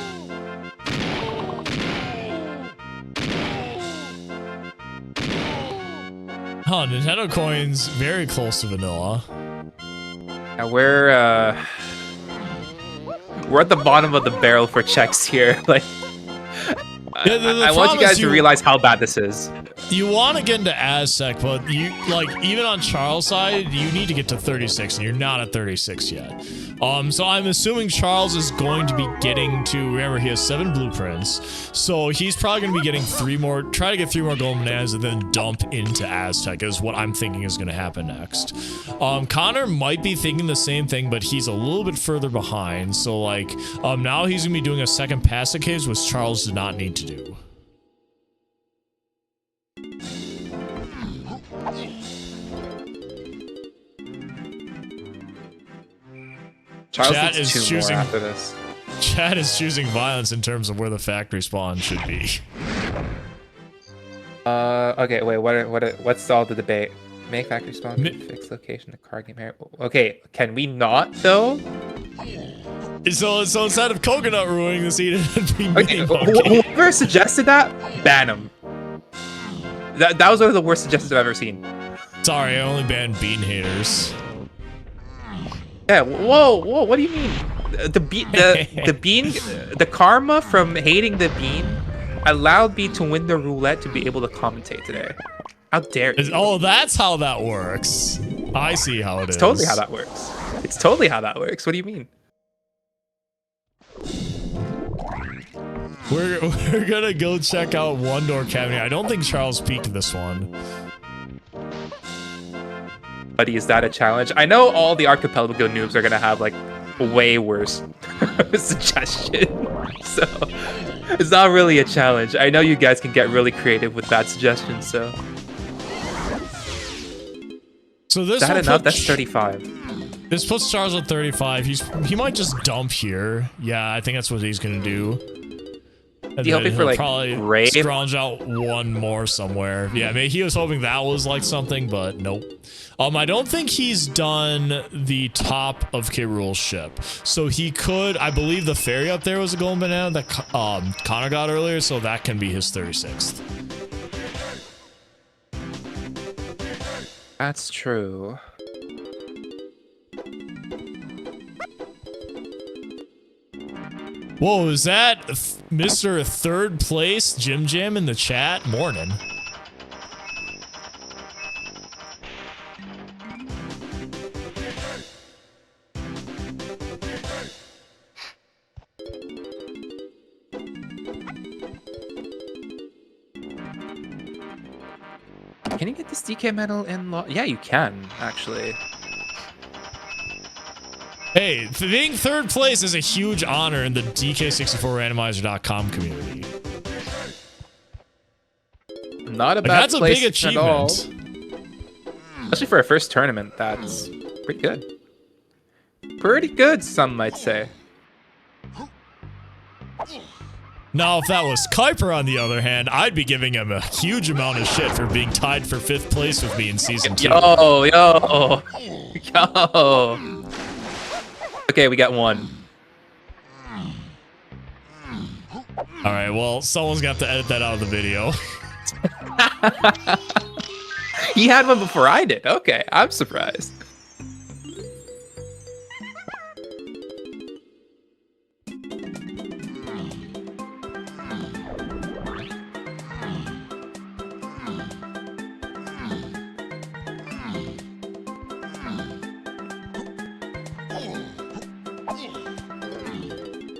Huh, Nintendo coins very close to vanilla. Yeah, we're at the bottom of the barrel for checks here. Like, yeah, I want you guys to realize how bad this is. You want to get into Aztec, but you like even on Charles' side, you need to get to 36, and you're not at 36 yet. So I'm assuming Charles is going to be getting to. Remember, he has 7 blueprints, so he's probably going to be getting 3 more. Try to get 3 more gold bananas, and then dump into Aztec is what I'm thinking is going to happen next. Connor might be thinking the same thing, but he's a little bit further behind. So like, now he's going to be doing a second pass at caves, which Charles did not need to do. Chat is choosing after this. Chat is choosing violence in terms of where the factory spawn should be. Okay, wait. What's all the debate? Make factory spawn, fix location, the card game area. Okay, can we not though? So instead of coconut ruining this, it'd be whoever suggested that, ban him. That was one of the worst suggestions I've ever seen. Sorry, I only banned bean haters. Yeah. Whoa. What do you mean? The bean, the karma from hating the bean allowed me to win the roulette to be able to commentate today. How dare you? Oh, that's how that works. I see how it is. It's totally how that works. It's totally how that works. What do you mean? We're gonna go check out One Door Cabinet. I don't think Charles peaked this one. Buddy, is that a challenge? I know all the archipelago noobs are gonna have like way worse suggestion, so it's not really a challenge. I know you guys can get really creative with bad suggestions, so. So this Is that enough? That's 35. This puts Charles at 35. He might just dump here. Yeah, I think that's what he's gonna do. And you hoping for like probably raid? scrounge out one more somewhere. Yeah, maybe he was hoping that was like something, but nope. I don't think he's done the top of K. Rool's ship. So he could, I believe the ferry up there was a golden banana that Connor got earlier, so that can be his 36th. That's true. Whoa, is that Mr. Third Place Jim Jam in the chat? Morning. Can you get this DK medal in Yeah, you can, actually. Hey, being third place is a huge honor in the DK64 Randomizer.com community. Not a bad that's a place big achievement. at all. Especially for a first tournament, that's pretty good. Pretty good, some might say. Now, if that was Kuiper, on the other hand, I'd be giving him a huge amount of shit for being tied for 5th place with me in Season 2. Yo! Okay, we got one. Alright, well, someone's got to edit that out of the video. He had one before I did. Okay, I'm surprised.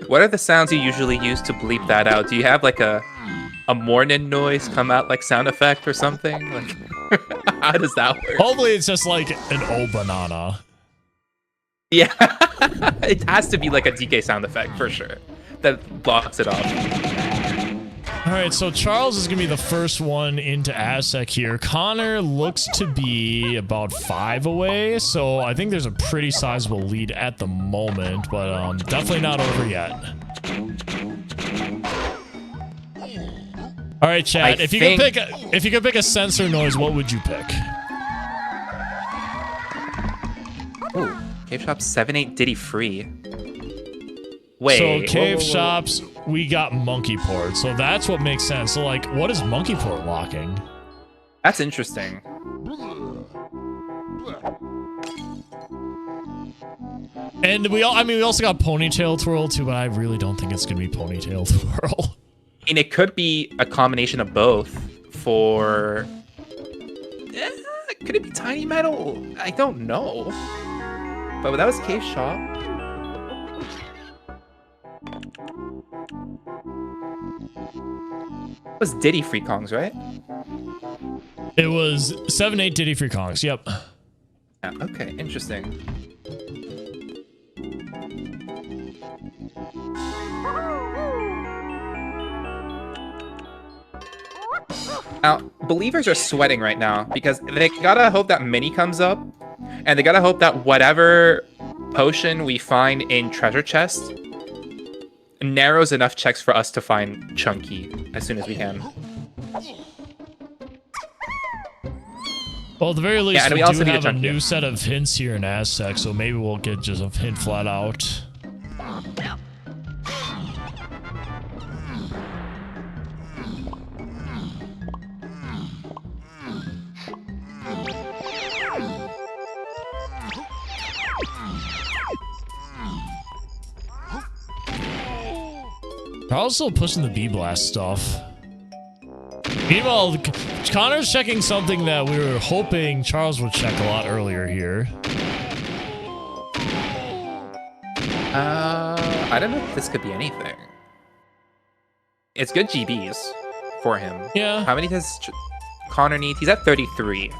What are the sounds you usually use to bleep that out? Do you have like a Mornin noise come out like sound effect or something? Like, how does that work? Hopefully it's just like an oh banana. Yeah, it has to be like a DK sound effect for sure. That blocks it off. Alright, so Charles is going to be the first one into Aztec here. Connor looks to be about 5 away, so I think there's a pretty sizable lead at the moment, but definitely not over yet. Alright, chat, if you could pick a sensor noise, what would you pick? Ooh, Cave Shop 7-8 Diddy free. Wait. So Cave Shops, we got Monkey Port, so that's what makes sense. So like, what is Monkey Port locking? That's interesting. And we also got Ponytail Twirl too, but I really don't think it's gonna be Ponytail Twirl. I mean, it could be a combination of both for... could it be Tiny Metal? I don't know. But that was Cave Shop. It was Diddy Free Kongs, right? It was 7-8 Diddy Free Kongs, yep. Yeah, okay, interesting. Now, believers are sweating right now because they gotta hope that Mini comes up, and they gotta hope that whatever potion we find in treasure chest narrows enough checks for us to find Chunky as soon as we can. Well, at the very least, and we also do need have a new set of hints here in Aztec, so maybe we'll get just a hint flat out. Charles still pushing the B-Blast stuff. Meanwhile, Connor's checking something that we were hoping Charles would check a lot earlier here. I don't know if this could be anything. It's good GBs for him. Yeah. How many does Connor need? He's at 33.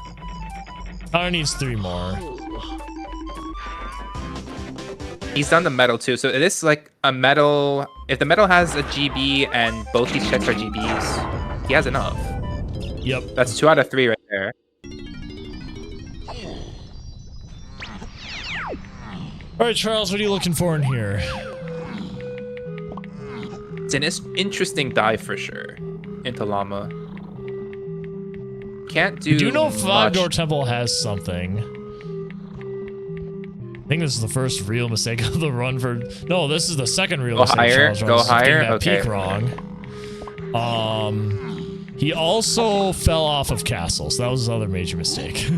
Connor needs 3 more. He's done the metal too, so it is like a metal. If the metal has a GB and both these checks are GBs, he has enough. Yep. That's 2 out of 3 right there. All right, Charles, what are you looking for in here? It's an interesting dive for sure into Llama. Can't do. I do know Five much. Door Temple has something. I think this is the first real mistake of the run for. No, this is the second real mistake. Higher. Charles Go runs, higher. getting that Okay. peak wrong. He also fell off of Castle, so that was his other major mistake.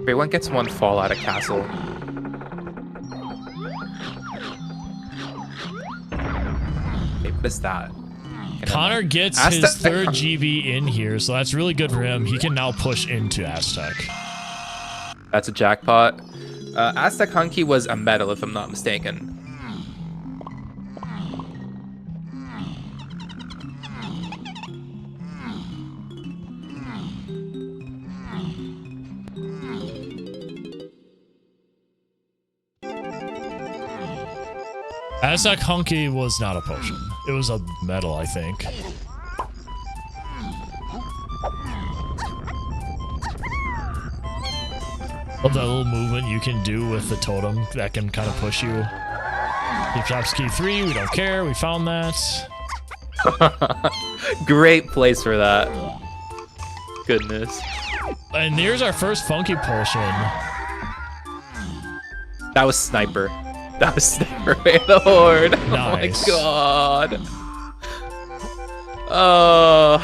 Everyone gets 1 fall out of Castle. Okay, what is that? Connor gets Aztec. his 3rd GB in here, so that's really good for him. He can now push into Aztec. That's a jackpot. Aztec Hunky was a medal, if I'm not mistaken. Aztec Hunky was not a potion. It was a medal, I think. Love that little movement you can do with the totem that can kind of push you. He drops key 3, we don't care, we found that. Great place for that. Goodness. And here's our first funky potion. That was Sniper. That was Sniper in the Horde. Nice. Oh my god. Oh.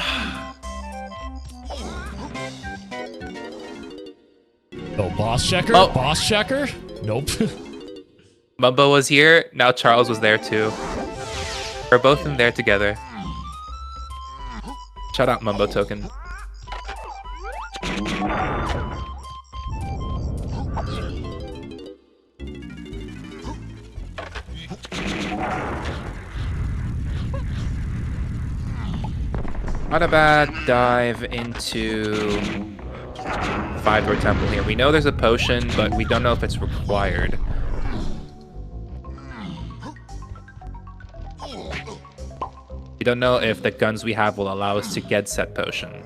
Oh, boss checker? Oh. Boss checker? Nope. Mumbo was here. Now Charles was there too. We're both in there together. Shout out Mumbo token. Not a bad dive into Five Door Temple here. We know there's a potion, but we don't know if it's required. We don't know if the guns we have will allow us to get said potion.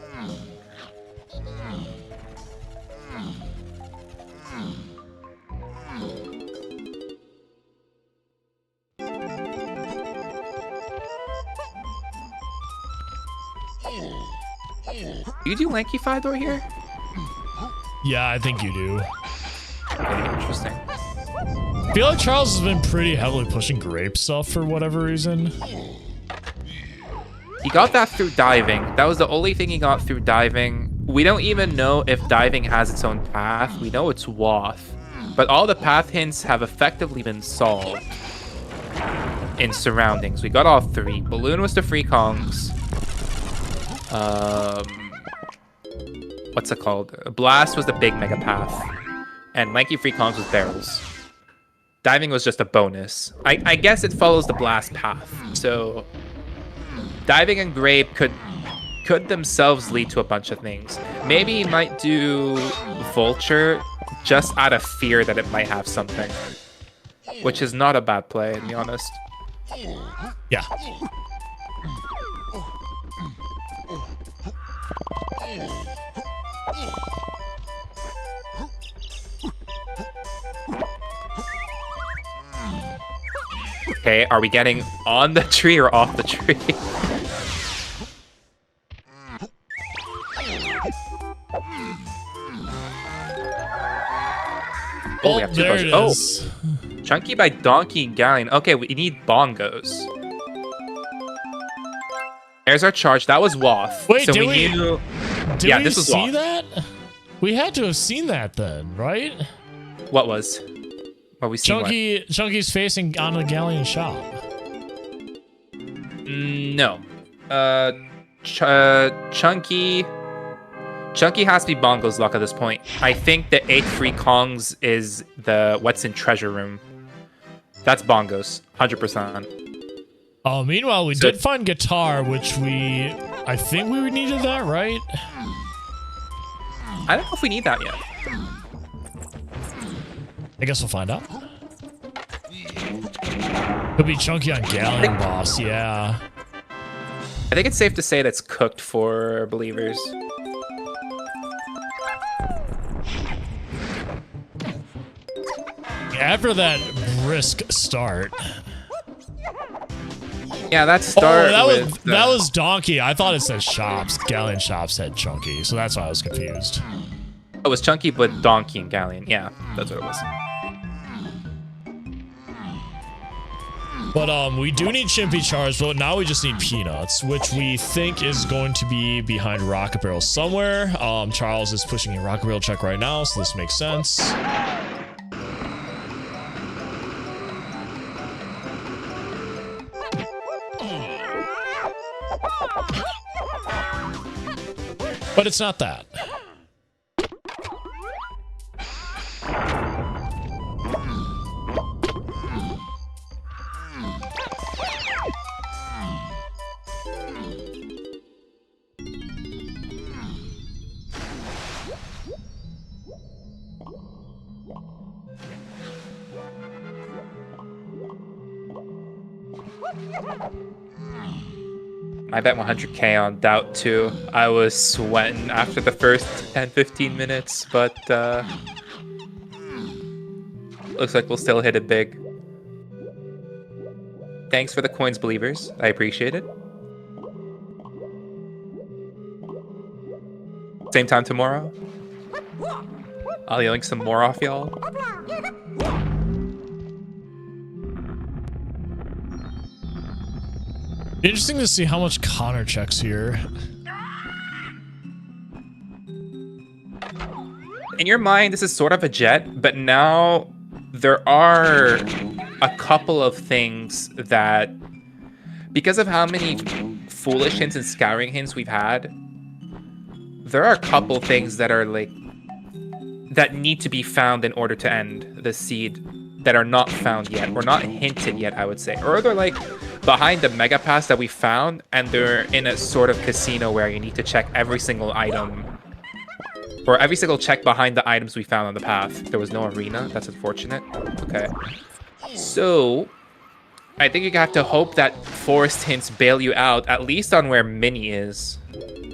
Do you do Lanky 5-door here? Yeah, I think you do. Okay, interesting. I feel like Charles has been pretty heavily pushing grape stuff for whatever reason. He got that through diving. That was the only thing he got through diving. We don't even know if diving has its own path. We know it's Wath. But all the path hints have effectively been solved in surroundings. We got all 3. Balloon was the free Kongs. What's it called? Blast was the big mega path. And Lanky free Kongs was barrels. Diving was just a bonus. I guess it follows the blast path. So diving and grape could themselves lead to a bunch of things. Maybe he might do vulture just out of fear that it might have something, which is not a bad play, to be honest. Yeah. Okay, are we getting on the tree or off the tree? Oh, we have 2 there potions. it is. Oh, Chunky by Donkey and Galleon. Okay, we need bongos. There's our charge. That was Wath. Wait, so did we knew... Did yeah, we this was see Wath. that? We had to have seen that then, right? What was? What we seen? Chunky's facing on a galleon shop. No. Chunky has to be Bongo's luck at this point. I think the 8 free Kongs is the what's in treasure room. That's Bongo's, 100%. Meanwhile, we did find guitar, which I think we needed that, right? I don't know if we need that yet. I guess we'll find out. Could be Chunky on Galleon Boss, yeah. I think it's safe to say that's cooked for believers. After that brisk start. Yeah, that start. Oh, that was Donkey. I thought it said Shops. Galleon Shops said Chunky, so that's why I was confused. It was Chunky, but Donkey and Galleon. Yeah, that's what it was. But we do need Chimpy Charge, but now we just need Peanuts, which we think is going to be behind Rocket Barrel somewhere. Charles is pushing a Rocket Barrel check right now, so this makes sense. But it's not that. I bet 100k on Doubt 2. I was sweating after the first 10-15 minutes, but looks like we'll still hit it big. Thanks for the coins, believers. I appreciate it. Same time tomorrow. I'll yank some more off y'all. Interesting to see how much Connor checks here. In your mind, this is sort of a jet, but now there are a couple of things that, because of how many foolish hints and scouring hints we've had, there are a couple things that are like, that need to be found in order to end the seed that are not found yet, or not hinted yet, I would say. Or they're like behind the mega pass that we found, and they're in a sort of casino where you need to check every single item, or every single check behind the items we found on the path. There was no arena. That's unfortunate. Okay. So I think you have to hope that forest hints bail you out, at least on where Minnie is.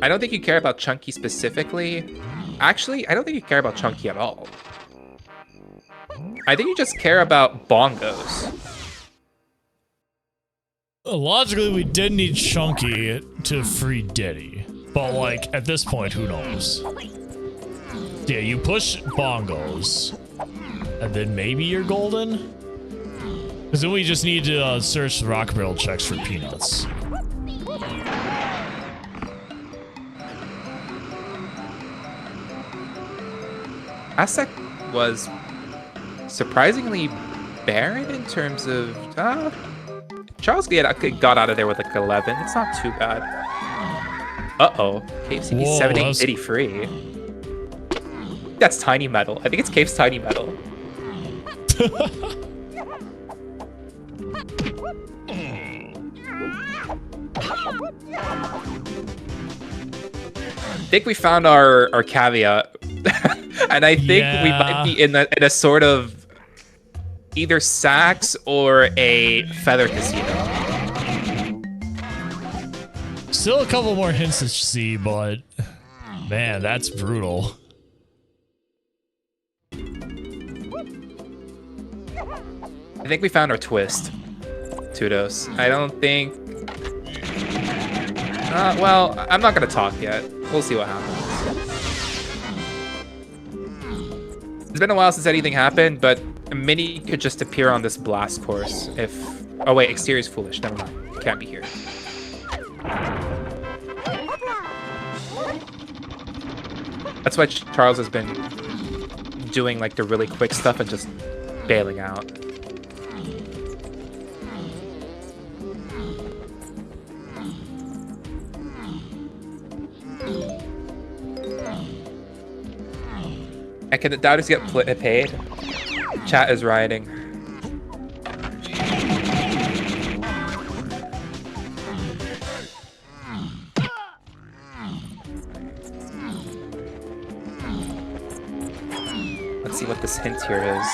I don't think you care about Chunky specifically. Actually, I don't think you care about Chunky at all. I think you just care about Bongos. Logically, we did need Chunky to free Diddy. But, like, at this point, who knows? Yeah, you push Bongos, and then maybe you're golden? Because then we just need to search the Rocket Barrel checks for Peanuts. Aztec was surprisingly barren in terms of... Charles got out of there with like 11. It's not too bad. Uh-oh. KFC 70 Diddy free. That's Tiny Metal. I think it's Cave's Tiny Metal. I think we found our caveat. And I think we might be in a sort of either Saks or a Feather Casino. Still a couple more hints to see, but man, that's brutal. I think we found our twist. Tudos. I don't think... well, I'm not going to talk yet. We'll see what happens. It's been a while since anything happened, but Minnie could just appear on this blast course if... Oh wait, exterior's foolish. Never mind. Can't be here. That's why Charles has been doing like the really quick stuff and just bailing out. And can the doubters get paid? Chat is rioting. Let's see what this hint here is.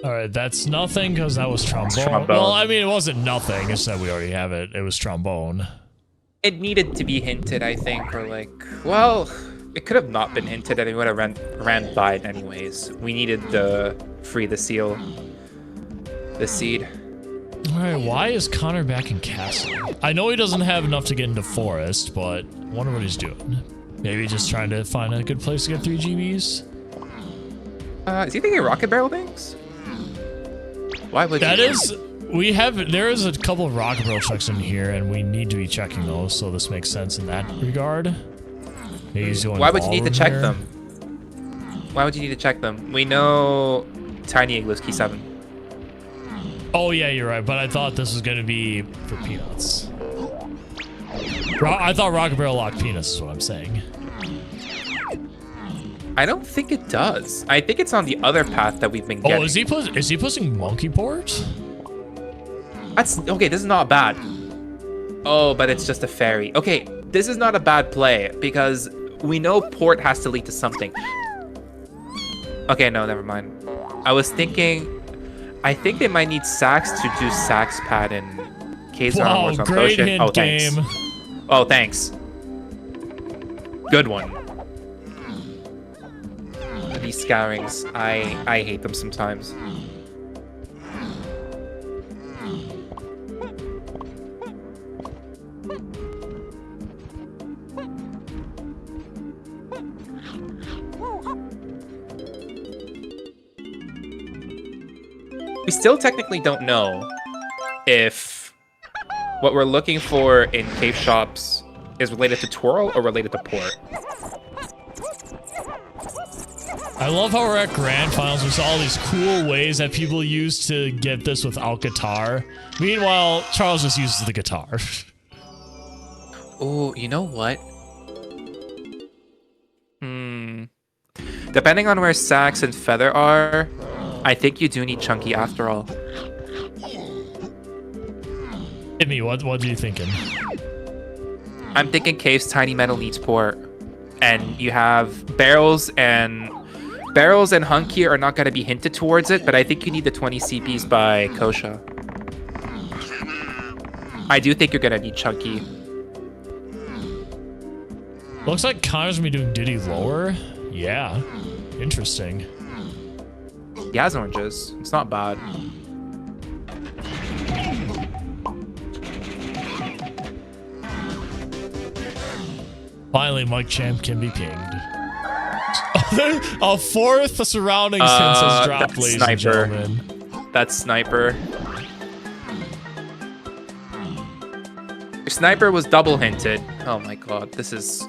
All right, that's nothing because that was trombone. Trombone. Well, I mean, it wasn't nothing. It's that we already have it. It was trombone. It needed to be hinted, I think, or like, well, it could have not been hinted and we would have ran by it anyways. We needed to free the seal, the seed. All right, why is Connor back in castle? I know he doesn't have enough to get into forest, but I wonder what he's doing. Maybe just trying to find a good place to get 3 GBs? Is he thinking rocket barrel things? Why would that is... There is a couple of rocket barrel checks in here, and we need to be checking those, so this makes sense in that regard. Maybe he's doing Why would you need to check here. them? Why would you need to check them? We know Tiny Igloo's key 7. Oh yeah, you're right, but I thought this was gonna be for peanuts. I thought rocket barrel locked peanuts is what I'm saying. I don't think it does. I think it's on the other path that we've been getting. Oh, is he pushing monkey port? That's okay. This is not bad. Oh, but it's just a fairy. Okay, this is not a bad play because we know port has to lead to something. Okay, no, never mind. I was thinking, I think they might need Sax to do Sax pad and K's armors on great potion. hint, Oh, thanks. game. Oh, thanks. Good one. These scourings, I hate them sometimes. We still technically don't know if what we're looking for in cave shops is related to twirl or related to port. I love how we're at Grand Finals. We saw all these cool ways that people use to get this without guitar. Meanwhile, Charles just uses the guitar. Oh, you know what? Depending on where Sax and Feather are, I think you do need Chunky after all. Hit me, what are you thinking? I'm thinking Cave's Tiny Metal needs port. And you have Barrels and Hunky are not going to be hinted towards it, but I think you need the 20 CPs by Kosha. I do think you're going to need Chunky. Looks like Connor's gonna be doing Diddy lower. Yeah, interesting. He has oranges. It's not bad. Finally, Mike Champ can be pinged. A fourth surroundings hint has dropped, that's ladies Sniper. and gentlemen. That's Sniper. If Sniper was double hinted, oh my god, this is...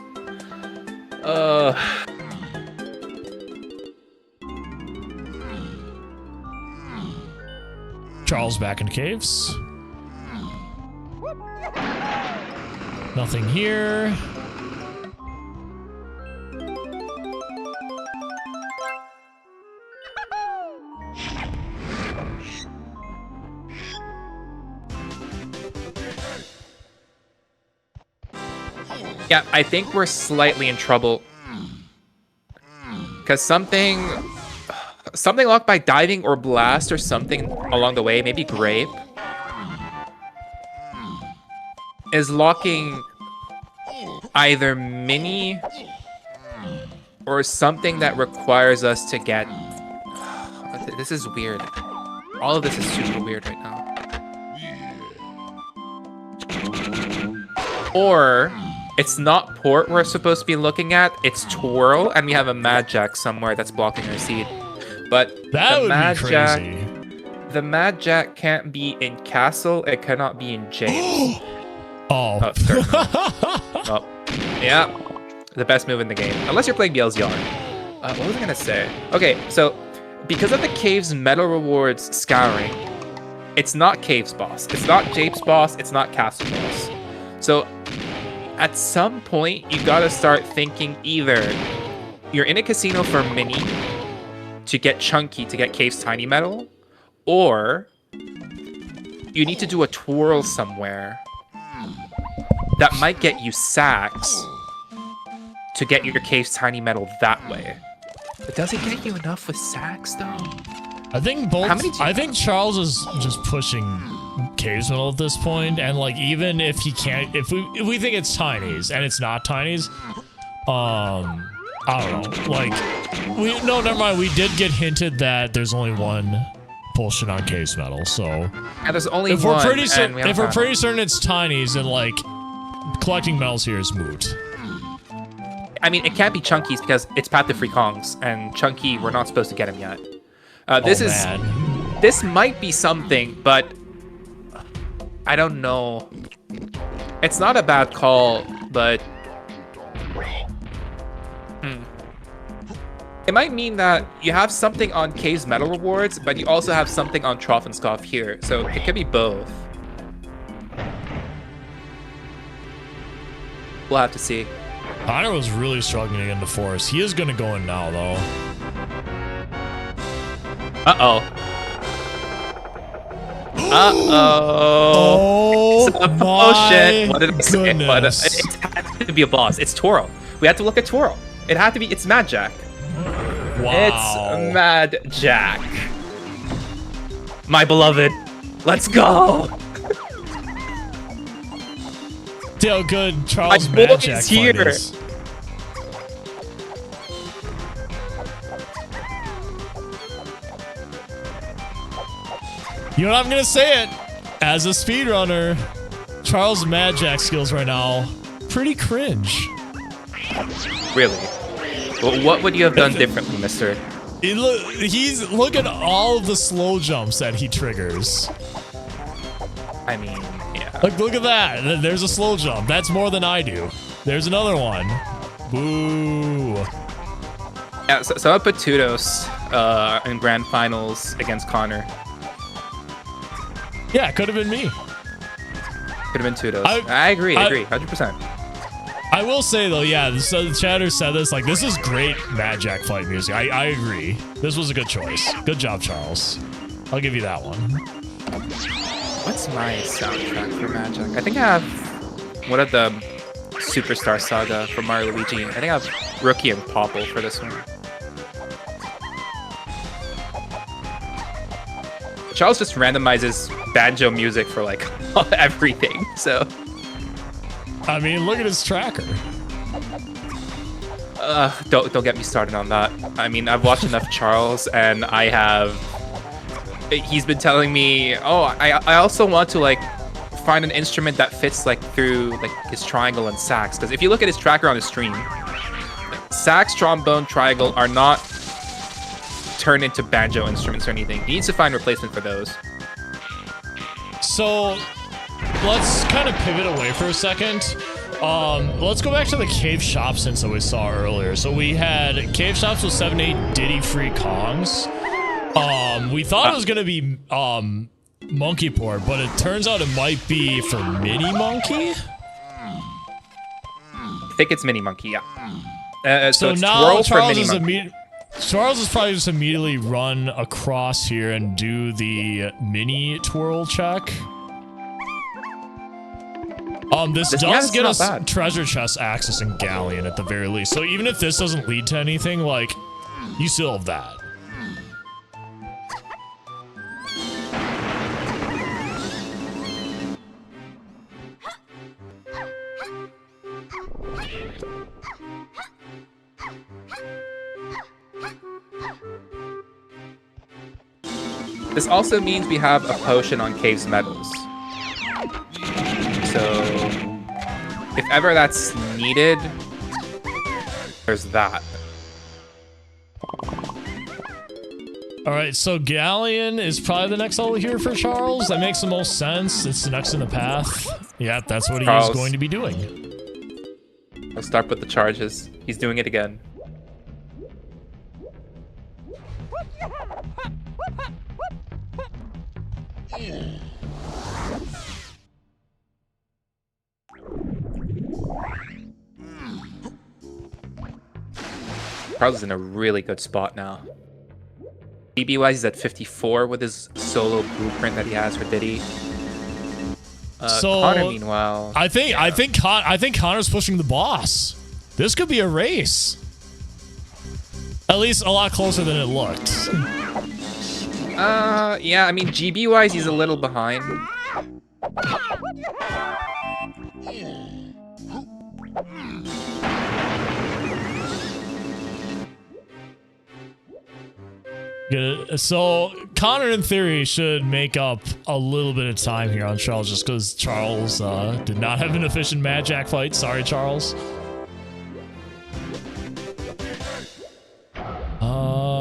Charles back in caves. Nothing here. Yeah, I think we're slightly in trouble. Because something locked by diving or blast or something along the way, maybe grape, is locking either mini or something that requires us to get... This is weird. All of this is super weird right now. Or... it's not port we're supposed to be looking at, it's twirl, and we have a Mad Jack somewhere that's blocking our seed. But that would Mad be crazy. Jack, the Mad Jack can't be in Castle, it cannot be in James. Oh. Oh, yeah, the best move in the game. Unless you're playing Biel's Yarn. What was I gonna say? Okay, so because of the cave's metal rewards scouring, it's not Cave's boss, it's not Jape's boss, it's not Castle boss. So at some point, you gotta start thinking either you're in a casino for mini to get chunky to get Cave's tiny metal, or you need to do a twirl somewhere that might get you sacks to get your Cave's tiny metal that way. But does it get you enough with sacks though? I think both. I think Charles is just pushing Cave's metal at this point, and like even if he can't, if we think it's tinies and it's not tinies, I don't know. Like never mind. We did get hinted that there's only one potion on Cave's metal, so yeah, there's only if one. We're pretty if we're pretty certain it's tinies, then like collecting medals here is moot. I mean, it can't be Chunky's because it's Path to Free Kongs, and Chunky, we're not supposed to get him yet. This might be something, but I don't know. It's not a bad call, but it might mean that you have something on Cave's metal rewards, but you also have something on Troffenskopf here, so it could be both. We'll have to see. Connor was really struggling to get into forest. He is going to go in now, though. Uh-oh. Uh-oh. Oh, my what did I say? goodness. It had to be a boss. It's Toro. We had to look at Toro. It had to be. It's Mad Jack. Wow. It's Mad Jack. My beloved. Let's go. See how good Charles My Mad Jack boy's here. is. You know what, I'm gonna say it. As a speedrunner, Charles Mad Jack skills right now, pretty cringe. Really? Well, what would you have done differently, mister? Look at all of the slow jumps that he triggers. I mean, yeah. Look at that. There's a slow jump. That's more than I do. There's another one. Boo. Yeah, so I put Tudos in grand finals against Connor. Yeah, could have been me. Could have been Tudos. I agree, 100%. I will say though, yeah, so the chatter said this, like, this is great Mad Jack fight music. I agree. This was a good choice. Good job, Charles. I'll give you that one. What's my soundtrack for Mad Jack? I think I have one of the Superstar Saga for Mario Luigi. I think I have Rookie and Popple for this one. Charles just randomizes banjo music for like everything, so. I mean, look at his tracker. Don't get me started on that. I mean, I've watched enough Charles, and he's been telling me, oh, I also want to like find an instrument that fits like through like his triangle and sax. Because if you look at his tracker on his stream, sax, trombone, triangle are not turned into banjo instruments or anything. He needs to find replacement for those. So let's kind of pivot away for a second. Let's go back to the cave shop since that we saw earlier. So we had cave shops with 7-8 Diddy free Kongs. We thought it was gonna be monkey port, but it turns out it might be for mini monkey. I think it's mini monkey, yeah. So it's now Charles is probably just immediately run across here and do the mini twirl check. This does get us treasure chest access in Galleon at the very least. So even if this doesn't lead to anything, like, you still have that. This also means we have a potion on Cave's medals. So, if ever that's needed, there's that. Alright, so Galleon is probably the next level here for Charles. That makes the most sense. It's the next in the path. Yeah, that's what he's going to be doing. Let's start with the charges. He's doing it again. Charles is in a really good spot now. DB-wise, he's at 54 with his solo blueprint that he has for Diddy. So Connor, meanwhile, I think Connor's pushing the boss. This could be a race. At least a lot closer than it looked. yeah, I mean, GB-wise, he's a little behind. Good. So Connor, in theory, should make up a little bit of time here on Charles, just because Charles did not have an efficient Mad Jack fight. Sorry, Charles.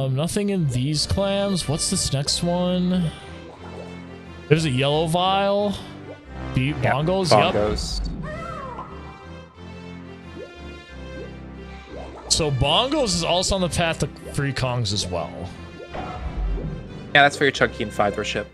Nothing in these clams. What's this next one? There's a yellow vial. Bongos. Bongos. Yep. So Bongos is also on the path to free Kongs as well. Yeah, that's for your Chunky and Five ship.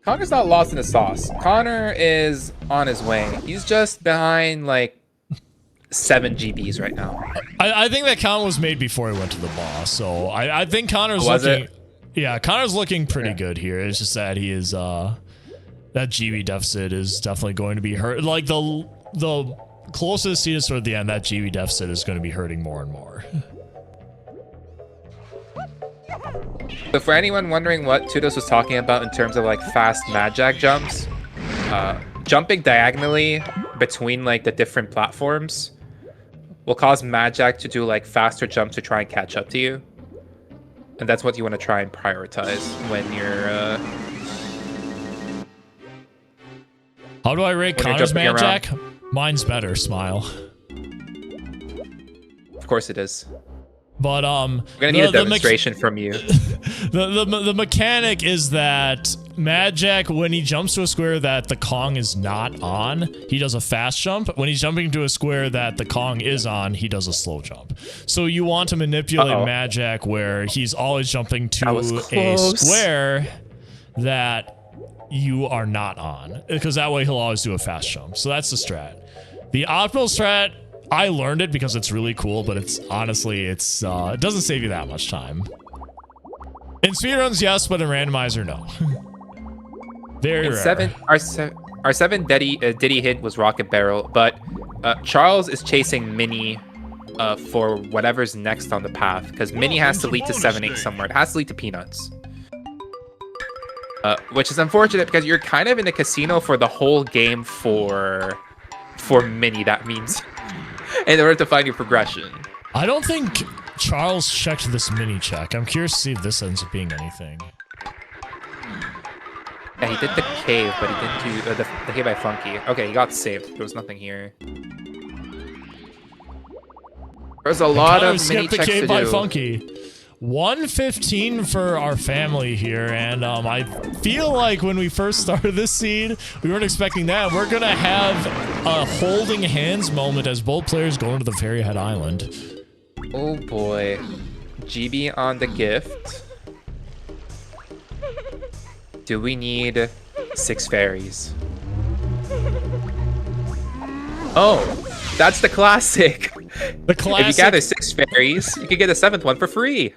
Connor's not lost in the sauce. Connor is on his way. He's just behind like 7 GBs right now. I think that count was made before he went to the boss, so I think Connor's Was looking. it? Yeah, Connor's looking pretty good here. It's just that he is that GB deficit is definitely going to be hurt. Like the closest he is toward the end, that GB deficit is going to be hurting more and more. So for anyone wondering what Tudos was talking about in terms of like fast Mad Jack jumps, jumping diagonally between like the different platforms will cause Mad Jack to do like faster jumps to try and catch up to you. And that's what you want to try and prioritize when you're How do I rate Connor's Mad Jack? Mine's better, smile. Of course it is. But we're gonna need a demonstration from you. The mechanic is that Mad Jack, when he jumps to a square that the Kong is not on, he does a fast jump. When he's jumping to a square that the Kong is on, he does a slow jump. So you want to manipulate Mad Jack where he's always jumping to a square that you are not on, because that way he'll always do a fast jump. So that's the strat. The optimal strat, I learned it because it's really cool, but it's honestly, it doesn't save you that much time. In speedruns, yes, but in randomizer, no. Very rare. Our 7 Diddy hit was Rocket Barrel, but Charles is chasing Mini for whatever's next on the path, because Mini has to lead to 7-8 somewhere. It has to lead to Peanuts. Which is unfortunate because you're kind of in the casino for the whole game for Mini, that means. In order to find your progression. I don't think Charles checked this mini check. I'm curious to see if this ends up being anything. Yeah, he did the cave, but he didn't do the cave by Funky. Okay, he got saved. There was nothing here. There's a lot of mini checks to do. Cave by Funky. 115 for our family here, and I feel like when we first started this seed, we weren't expecting that. We're gonna have a holding hands moment as both players go into the Fairy Head Island. Oh boy. GB on the gift. Do we need 6 fairies? Oh, that's the classic. The classic. If you gather 6 fairies, you can get a 7th one for free.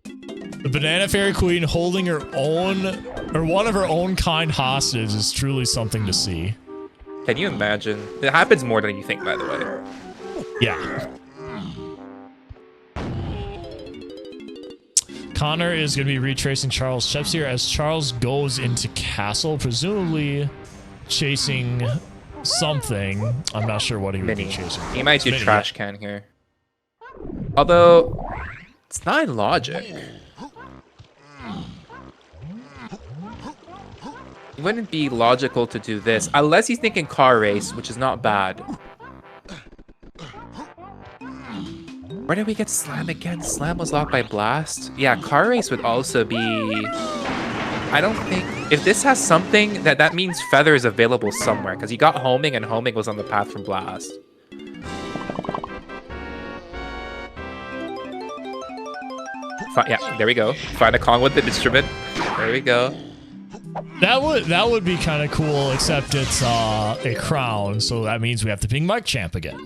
The Banana Fairy Queen holding her own, or one of her own kind hostage is truly something to see. Can you imagine? It happens more than you think, by the way. Yeah. Connor is going to be retracing Charles' steps here as Charles goes into Castle, presumably chasing something. I'm not sure what he would be chasing. He might do trash can here. Although, it's not in logic. It wouldn't be logical to do this, unless he's thinking car race, which is not bad. Where did we get Slam again? Slam was locked by Blast? Yeah, car race would also be... I don't think... if this has something, that means Feather is available somewhere, because he got homing, and homing was on the path from Blast. Yeah, there we go. Find a Kong with the instrument. There we go. That would be kind of cool, except it's a crown, so that means we have to ping Mike Champ again.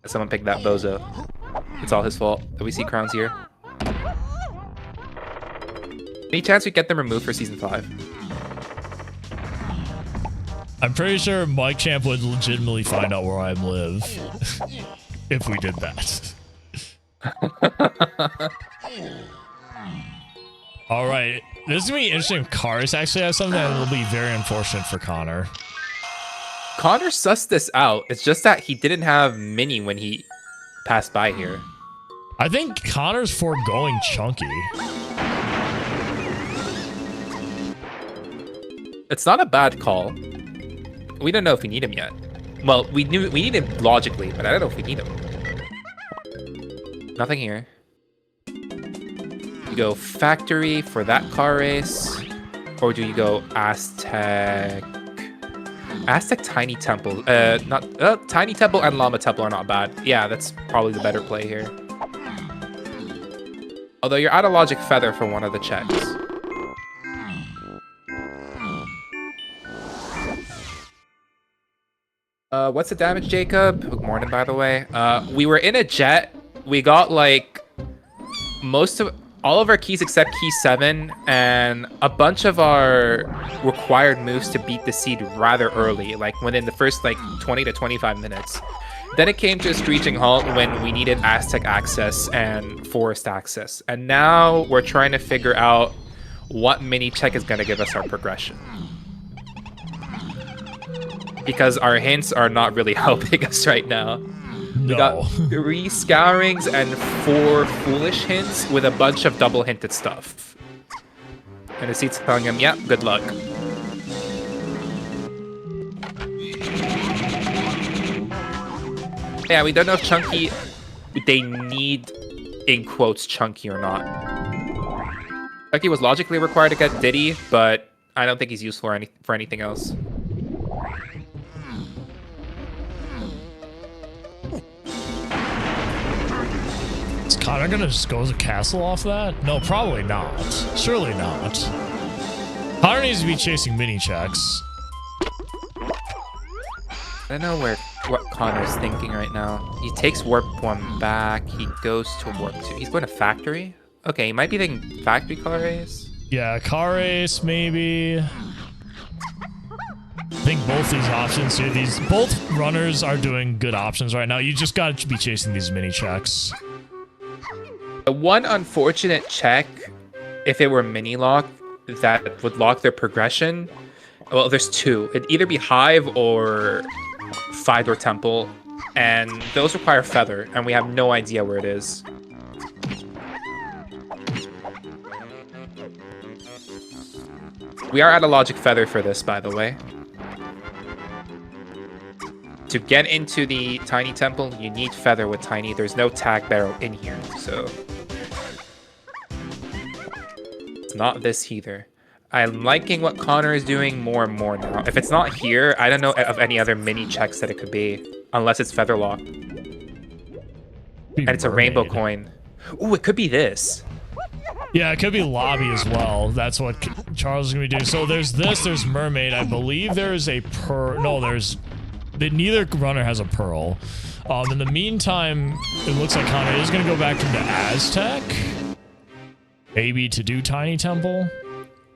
Someone picked that bozo. It's all his fault that we see crowns here. Any chance we get them removed for season 5? I'm pretty sure Mike Champ would legitimately find out where I live if we did that. All right, this is gonna be interesting. Cars actually has something that will be very unfortunate for Connor. Connor sussed this out. It's just that he didn't have Mini when he passed by here. I think Connor's foregoing Chunky. It's not a bad call. We don't know if we need him yet. Well, we need him logically, but I don't know if we need him. Nothing here. You go Factory for that car race, or do you go Aztec? Aztec Tiny Temple. Tiny Temple and Llama Temple are not bad. Yeah, that's probably the better play here. Although you're out of Logic Feather for one of the checks. What's the damage, Jacob? Good morning, by the way. We were in a jet. We got like all of our keys except key 7 and a bunch of our required moves to beat the seed rather early, like within the first like 20 to 25 minutes. Then it came to a screeching halt when we needed Aztec access and Forest access. And now we're trying to figure out what mini check is going to give us our progression. Because our hints are not really helping us right now. No. We got 3 scourings and 4 foolish hints with a bunch of double hinted stuff. And the seat's telling him, yeah, good luck. Yeah, we don't know if Chunky, they need, in quotes, Chunky or not. Chunky was logically required to get Diddy, but I don't think he's useful for anything else. Is Connor gonna just go to the castle off that? No, probably not. Surely not. Connor needs to be chasing mini checks. I don't know what Connor's thinking right now. He takes Warp 1 back. He goes to Warp 2. He's going to Factory? Okay, he might be thinking Factory car race. Yeah, car race, maybe. I think both these options here, both runners are doing good options right now. You just gotta be chasing these mini checks. The one unfortunate check, if it were mini lock, that would lock their progression. Well, there's 2. It'd either be Hive or 5-door Temple, and those require Feather, and we have no idea where it is. We are at a Logic Feather for this, by the way. To get into the Tiny Temple, you need Feather with Tiny. There's no tag barrel in here, so... It's not this either. I'm liking what Connor is doing more and more now. If it's not here, I don't know of any other mini checks that it could be, unless it's Featherlock. And it's a rainbow coin. Ooh, it could be this. Yeah, it could be lobby as well. That's what Charles is gonna be doing. So there's this, there's mermaid. I believe there is a pearl. No, neither runner has a pearl. In the meantime, it looks like Connor is gonna go back into Aztec. Maybe to do Tiny Temple.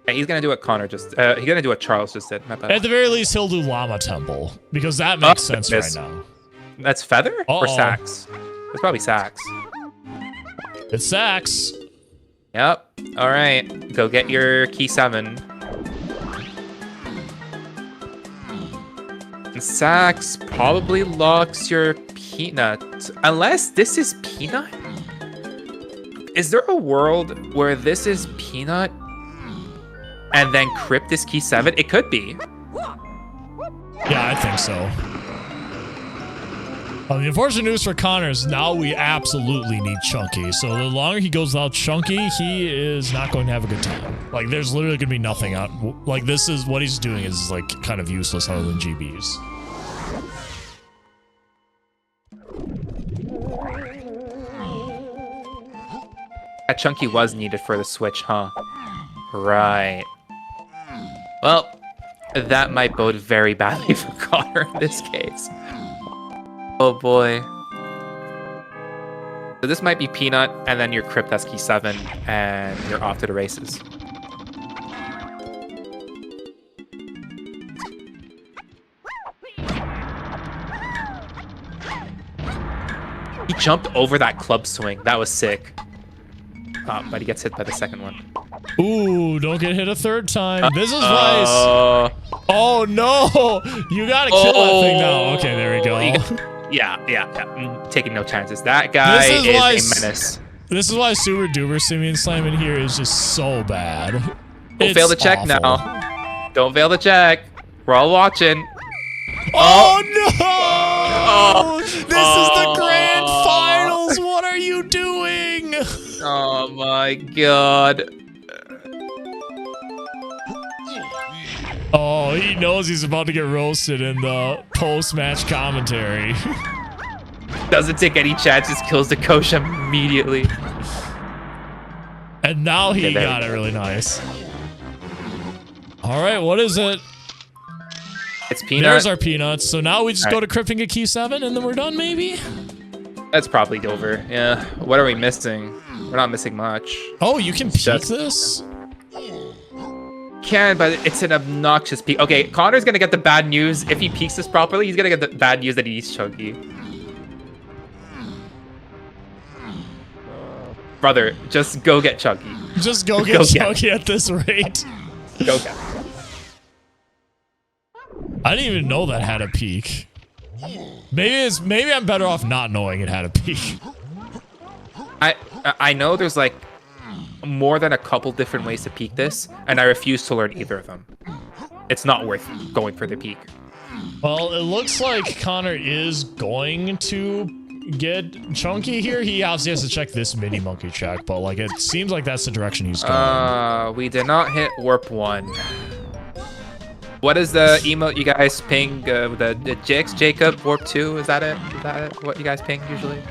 Yeah, he's gonna do what Connor just. He's gonna do what Charles just did. At the very least, he'll do Llama Temple because that makes sense right now. That's Feather or Sax? It's probably Sax. It's Sax. Yep. All right. Go get your key 7. And Sax probably locks your Peanut, unless this is Peanut. Is there a world where this is Peanut? And then Crypt is key 7? It could be. Yeah, I think so. The unfortunate news for Connor is now we absolutely need Chunky. So the longer he goes without Chunky, he is not going to have a good time. Like, there's literally going to be nothing out. Like, this is what he's doing is, like, kind of useless other than GBs. That Chunky was needed for the switch, huh? Right. Well, that might bode very badly for Connor in this case. Oh boy. So this might be Peanut, and then your Crypt has key 7, and you're off to the races. He jumped over that club swing. That was sick. But he gets hit by the second one. Ooh, don't get hit a third time. This is Rice. Oh no! You gotta kill that thing now. Okay, there we go. Yeah. Taking no chances. That guy is a menace. This is why Super Duper Simeon Slam in here is just so bad. Don't fail the check now. Don't fail the check. We're all watching. Oh no! This is the grand finals. What are you doing? Oh my god. Oh, he knows he's about to get roasted in the post-match commentary. Doesn't take any chances, kills the coach immediately. And now he got it really nice. All right, what is it? It's Peanut. There's our Peanuts. So now we just go to Crypt and get key 7 and then we're done, maybe? That's probably over. Yeah. What are we missing? We're not missing much. Oh, you can peek this? Can, but it's an obnoxious peek. Okay, Connor's gonna get the bad news. If he peeks this properly, he's gonna get the bad news that he needs Chunky. Brother, just go get Chunky. Just go get Chunky at this rate. Go get. I didn't even know that had a peak. Maybe I'm better off not knowing it had a peak. I know there's like more than a couple different ways to peek this, and I refuse to learn either of them. It's not worth going for the peek. Well, it looks like Connor is going to get Chunky here. He obviously has to check this mini monkey check, but like it seems like that's the direction he's going. We did not hit warp 1. What is the emote you guys ping? The Jix Jacob warp 2? Is that it? Is that it? What you guys ping usually?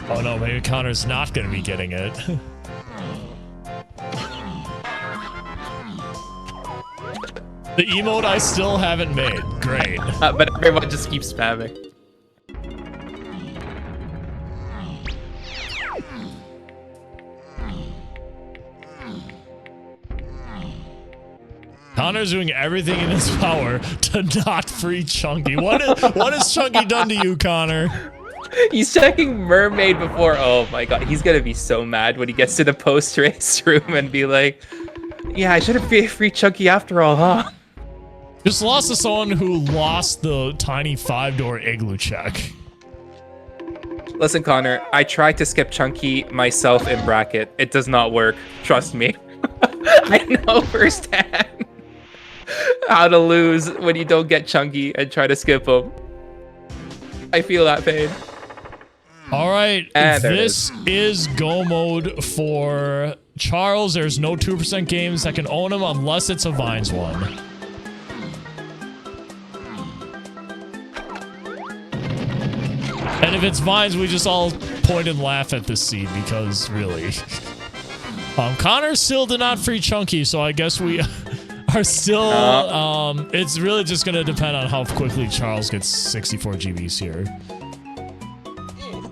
Oh no, maybe Connor's not going to be getting it. The emote I still haven't made. Great. But everyone just keeps spamming. Connor's doing everything in his power to not free Chunky. What has Chunky done to you, Connor? He's checking Mermaid before. Oh my god, he's gonna be so mad when he gets to the post-race room and be like, yeah, I should have free Chunky after all, huh? Just lost to someone who lost the tiny 5-door igloo check. Listen, Connor, I tried to skip Chunky myself in bracket. It does not work. Trust me. I know firsthand how to lose when you don't get Chunky and try to skip him. I feel that pain. All right, this is go mode for Charles. There's no 2% games that can own him unless it's a Vines one. And if it's Vines, we just all point and laugh at this seed because really. Connor still did not free Chunky, so I guess we are still, it's really just going to depend on how quickly Charles gets 64 GBs here.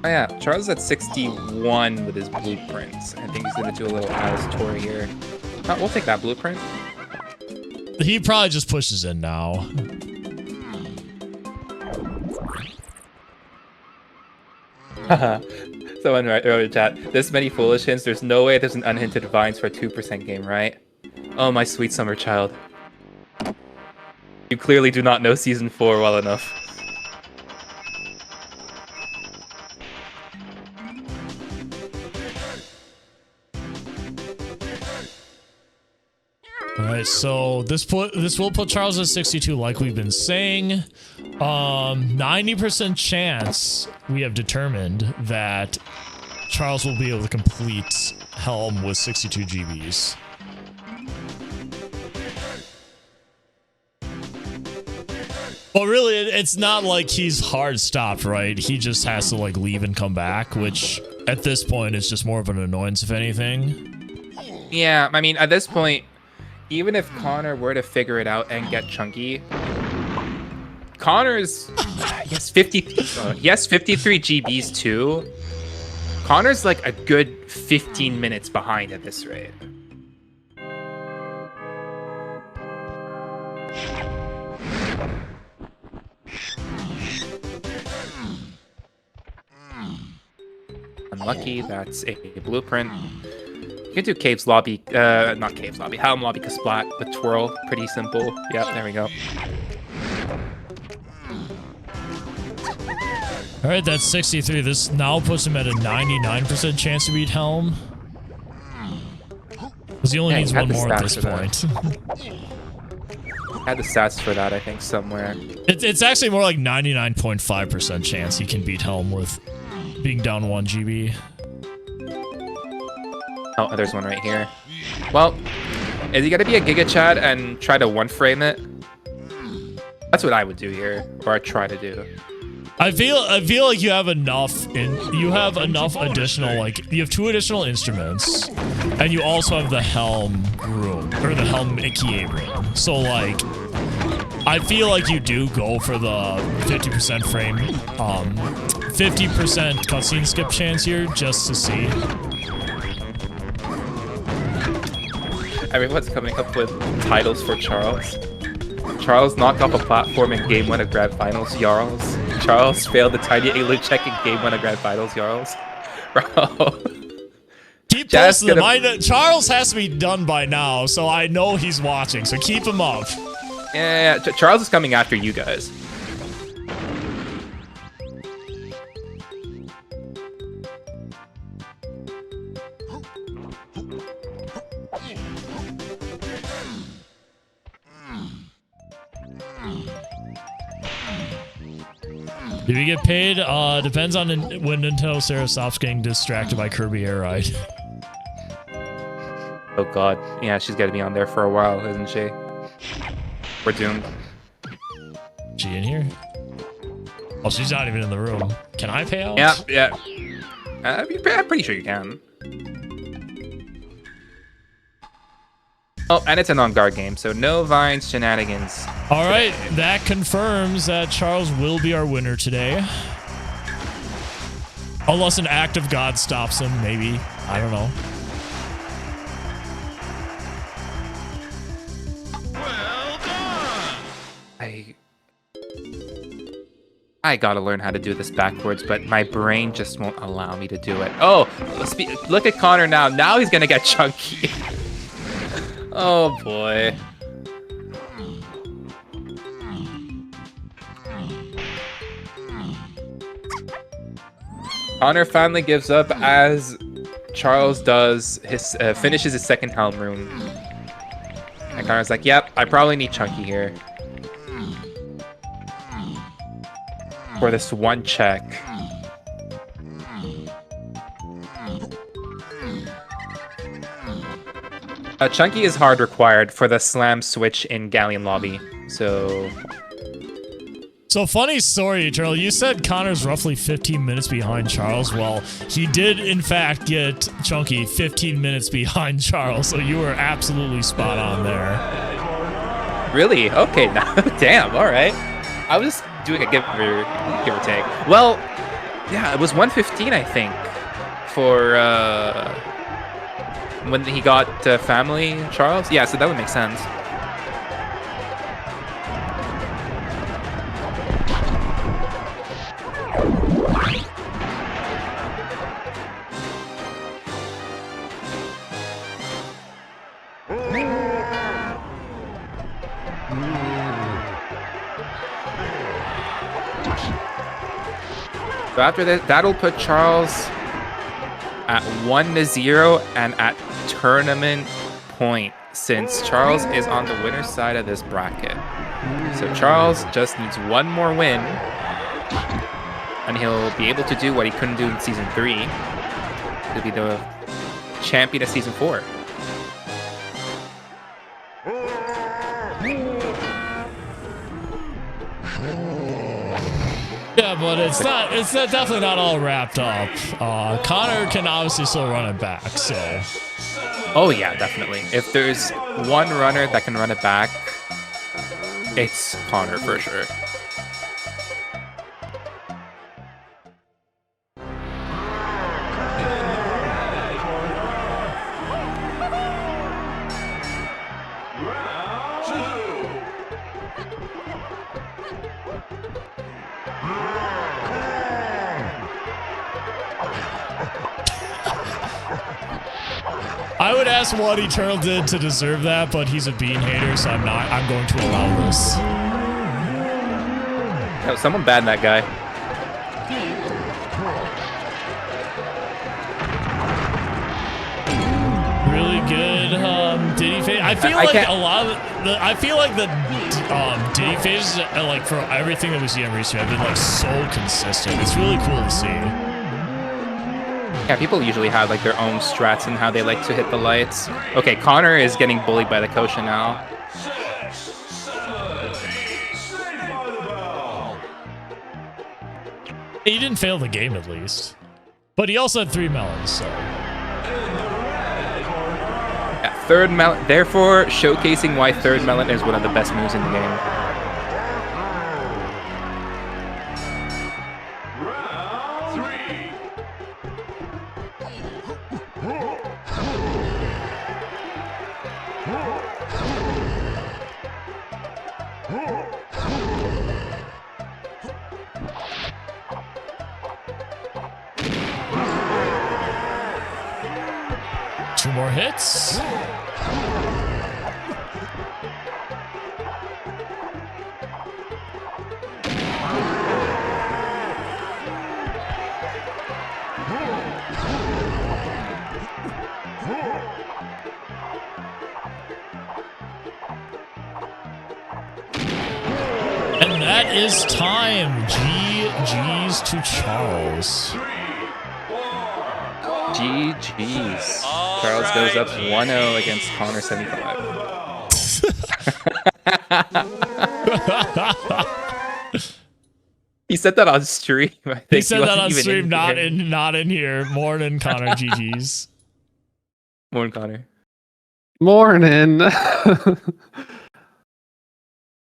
Oh yeah, Charles is at 61 with his blueprints. I think he's going to do a little Alice tour here. We'll take that blueprint. He probably just pushes in now. Someone wrote in chat, this many foolish hints, there's no way there's an unhinted Vines for a 2% game, right? Oh, my sweet summer child. You clearly do not know Season 4 well enough. All right, so this will put Charles at 62, like we've been saying. 90% chance we have determined that Charles will be able to complete Helm with 62 GBs. Well, really, it's not like he's hard stopped, right? He just has to like leave and come back, which at this point is just more of an annoyance, if anything. Yeah, I mean, at this point, even if Connor were to figure it out and get chunky, Connor's he has 53 GBs too. Connor's like a good 15 minutes behind at this rate. Unlucky, that's a blueprint. You can do Cave's Lobby, not Cave's Lobby, Helm Lobby Kasplat, the twirl, pretty simple. Yep, there we go. All right, that's 63. This now puts him at a 99% chance to beat Helm. Because he only needs one more at this point. I had the stats for that, I think, somewhere. It's actually more like 99.5% chance he can beat Helm with being down 1 GB. Oh, there's one right here. Well, is he gonna be a Giga Chad and try to one-frame it? That's what I would do here, or I'd try to do. I feel like you have enough additional, like, you have 2 additional instruments, and you also have the Helm room, or the Helm Ikie room. So, like, I feel like you do go for the 50% frame, 50% cutscene skip chance here, just to see. Everyone's coming up with titles for Charles. Charles knocked off a platform in Game 1 of Grand Finals, Jarls. Charles failed the tiny alien check in Game 1 of Grand Finals, Jarls. Bro. Keep posting them. Charles has to be done by now, so I know he's watching, so keep him up. Yeah, Charles is coming after you guys. Do we get paid? Depends on when Nintendo Sarah stops getting distracted by Kirby Air Ride. Oh god. Yeah, she's got to be on there for a while, isn't she? We're doomed. She in here? Oh, she's not even in the room. Can I pay out? Yeah. I'm pretty sure you can. Oh, and it's a non-guard game, so no Vines shenanigans. All right, that confirms that Charles will be our winner today. Unless an act of God stops him, maybe. I don't know. Well done! I gotta learn how to do this backwards, but my brain just won't allow me to do it. Oh, look at Connor now. Now he's gonna get chunky. Oh boy. Connor finally gives up as Charles does his finishes his second Helm room. And Connor's like, yep, I probably need chunky here. For this one check. Chunky is hard required for the slam switch in Galleon Lobby, so funny story, Eternal. You said Connor's roughly 15 minutes behind Charles. Well, he did in fact get Chunky 15 minutes behind Charles, so you were absolutely spot on there. Really? Okay, now damn, alright. I was just doing a give or take. Well, yeah, it was 1:15, I think, for when he got family Charles. Yeah, so that would make sense. So after that, that'll put Charles at 1-0 and at tournament point. since Charles is on the winner's side of this bracket. So Charles just needs one more win, and he'll be able to do what he couldn't do in Season 3. He'll be the champion of Season 4. Yeah, but it's definitely not all wrapped up. Connor can obviously still run it back, so. Oh yeah, definitely. If there's one runner that can run it back, it's Connor for sure. I would ask what Eternal did to deserve that, but he's a bean hater, so I'm going to allow this. No, someone banned that guy. Really good Diddy phase. I feel like a lot of I feel like the Diddy phases, like for everything that we see on Restream, have been like so consistent. It's really cool to see. Yeah, people usually have like their own strats and how they like to hit the lights. Okay, Connor is getting bullied by the Kosha now. He didn't fail the game at least. But he also had 3 melons, so. Yeah, third melon, therefore showcasing why third melon is one of the best moves in the game. Two more hits. And that is time. GG's to Charles. GG's. Charles goes up 1-0 against Connor 75. He said that on stream. I think He said that on even stream, in not in here. Mornin, Connor, GG's. Mornin, Connor. Morning. All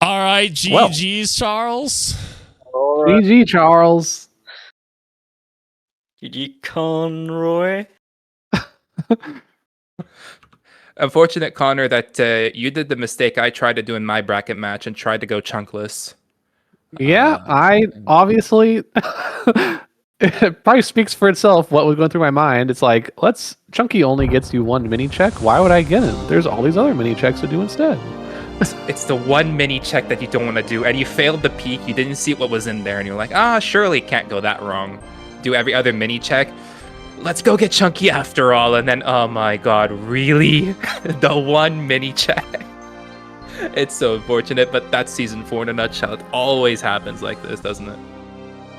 right, GG's, Charles. GG, Charles. GG, Conroy. Unfortunate, Connor, that you did the mistake I tried to do in my bracket match and tried to go chunkless. Yeah, I obviously it probably speaks for itself what was going through my mind. It's like, Chunky only gets you one mini check. Why would I get him? There's all these other mini checks to do instead. It's the one mini check that you don't want to do, and you failed the peek. You didn't see what was in there, and you're like, surely it can't go that wrong. Do every other mini check. Let's go get Chunky after all, and then, oh my god, really? The one mini check. It's so unfortunate, but that's Season 4 in a nutshell. It always happens like this, doesn't it?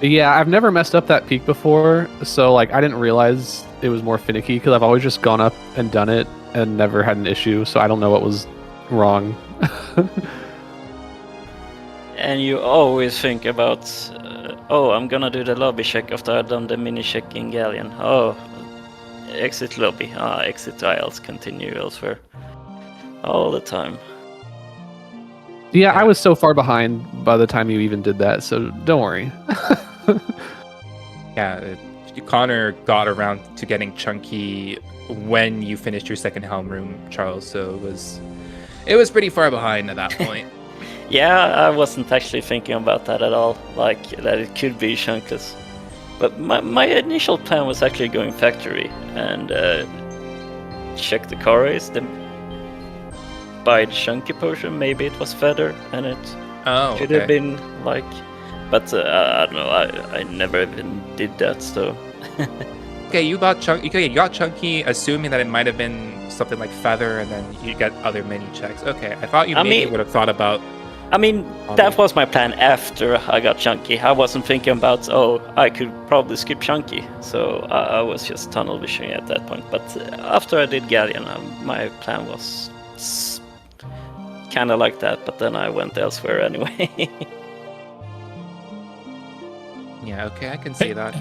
Yeah, I've never messed up that peak before, so I didn't realize it was more finicky because I've always just gone up and done it and never had an issue, so I don't know what was wrong. And you always think about, I'm gonna do the lobby check after I've done the mini check in Galleon. Oh, exit lobby. Exit aisles, continue elsewhere. All the time. Yeah, I was so far behind by the time you even did that, so don't worry. Yeah, Connor got around to getting Chunky when you finished your second helm room, Charles, so it was pretty far behind at that point. Yeah, I wasn't actually thinking about that at all, that it could be chunkless. But my initial plan was actually going factory and check the car race, then buy the Chunky potion. Maybe it was feather, and it should have been but I don't know, I never even did that, so... okay, you got Chunky. Okay, you got Chunky, assuming that it might have been something like Feather, and then you got other mini checks. Okay, I thought you maybe would have thought about. I mean, that was my plan after I got Chunky. I wasn't thinking about, I could probably skip Chunky. So I was just tunnel visioning at that point. But after I did Galleon, my plan was kind of like that. But then I went elsewhere anyway. Yeah, okay, I can see that.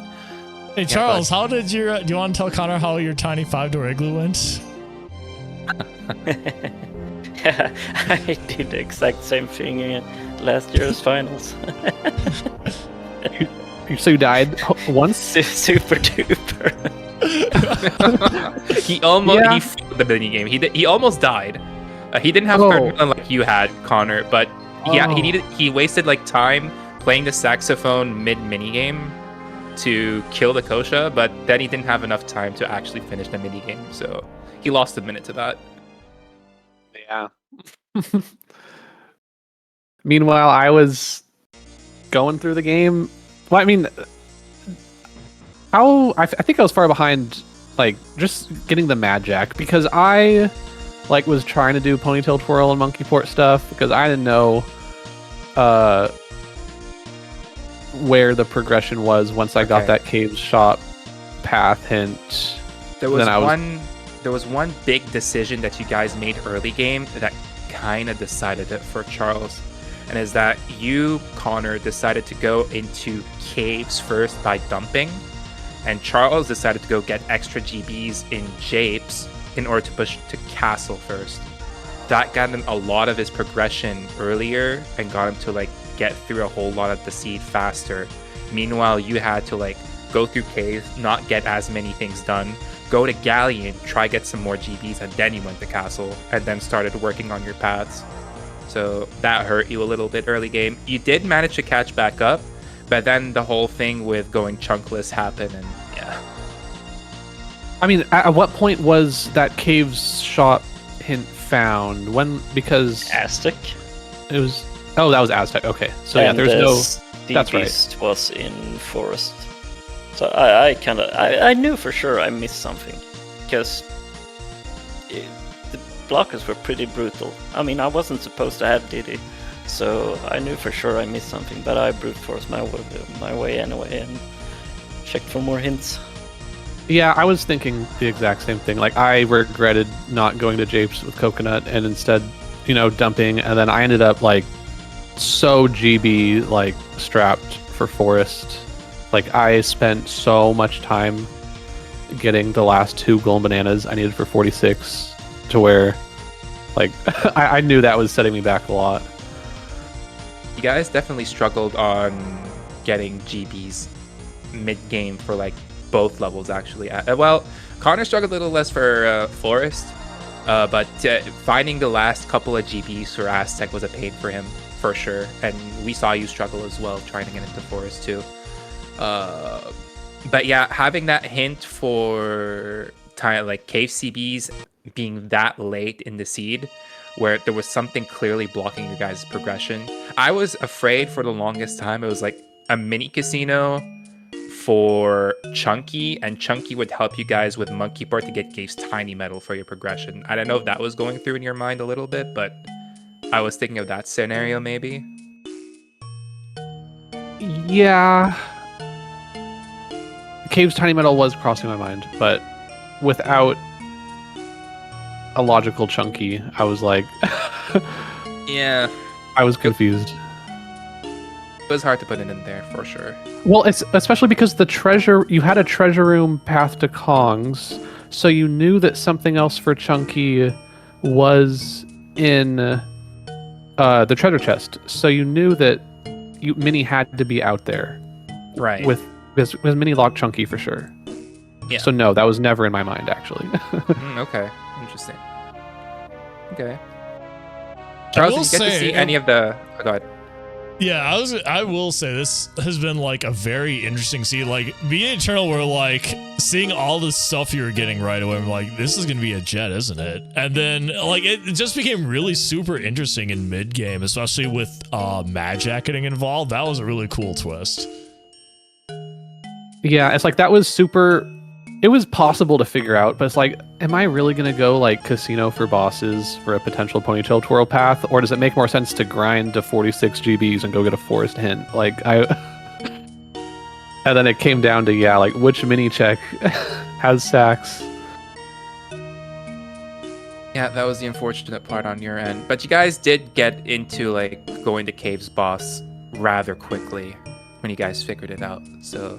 Hey, Charles, how did your... do you want to tell Connor how your tiny 5-door igloo went? I did the exact same thing in last year's finals. So you died once? Super duper. He failed the mini game. He almost died. He didn't have third run like you had, Connor, but he wasted like time playing the saxophone mid mini game to kill the Kosha, but then he didn't have enough time to actually finish the mini game, so he lost a minute to that. Yeah. Meanwhile, I was going through the game. Well, I mean, I think I was far behind, like, just getting the Mad Jack, because I, like, was trying to do ponytail twirl and monkey port stuff, because I didn't know where the progression was once I got that cave shop path hint. There was one big decision that you guys made early game that kind of decided it for Charles, and is that you, Connor, decided to go into caves first by dumping, and Charles decided to go get extra GBs in japes in order to push to castle first. That got him a lot of his progression earlier and got him to like get through a whole lot of the seed faster. Meanwhile, you had to like go through caves, not get as many things done, go to Galleon, try get some more GBs, and then you went to castle and then started working on your paths. So that hurt you a little bit early game. You did manage to catch back up, but then the whole thing with going chunkless happened, and yeah. I mean, at what point was that cave's shop hint found? When? Because Aztec. It was. Oh, that was Aztec. Okay, so and yeah, there's no. That's right. Beast was in forest. So I knew for sure I missed something, because the blockers were pretty brutal. I mean, I wasn't supposed to have Diddy, so I knew for sure I missed something, but I brute forced my way anyway and checked for more hints. Yeah, I was thinking the exact same thing. Like, I regretted not going to Japes with Coconut and instead, dumping, and then I ended up like so GB like strapped for forest. Like, I spent so much time getting the last 2 golden bananas I needed for 46 to where, like, I knew that was setting me back a lot. You guys definitely struggled on getting GBs mid-game for, like, both levels, actually. Well, Connor struggled a little less for Forest, but finding the last couple of GBs for Aztec was a pain for him, for sure. And we saw you struggle as well, trying to get into Forest, too. But yeah, having that hint for like cave CBs being that late in the seed, where there was something clearly blocking your guys' progression. I was afraid for the longest time it was like a mini casino for Chunky, and Chunky would help you guys with Monkey Port to get Gabe's Tiny Metal for your progression. I don't know if that was going through in your mind a little bit, but I was thinking of that scenario maybe. Yeah. Cave's Tiny Metal was crossing my mind, but without a logical Chunky, I was like... Yeah. I was confused. It was hard to put it in there, for sure. Well, it's especially because you had a treasure room path to Kong's, so you knew that something else for Chunky was in the treasure chest. So you knew that Mini had to be out there. Right. With Mini locked Chunky for sure. Yeah. So no, that was never in my mind, actually. Okay. Interesting. Okay. Charles, did you get to see any of the... Oh, go ahead. Yeah, I will say this has been like a very interesting scene. Like, being Eternal, where like seeing all the stuff you were getting right away, I'm like, this is gonna be a jet, isn't it? And then like it just became really super interesting in mid game, especially with Mad Jack getting involved. That was a really cool twist. Yeah, it's like that was super it was possible to figure out, but it's like, am I really gonna go like casino for bosses for a potential ponytail twirl path, or does it make more sense to grind to 46 GBs and go get a forest hint? Like I, and then it came down to like which mini check has sacks. Yeah, that was the unfortunate part on your end. But you guys did get into like going to Cave's boss rather quickly when you guys figured it out. So.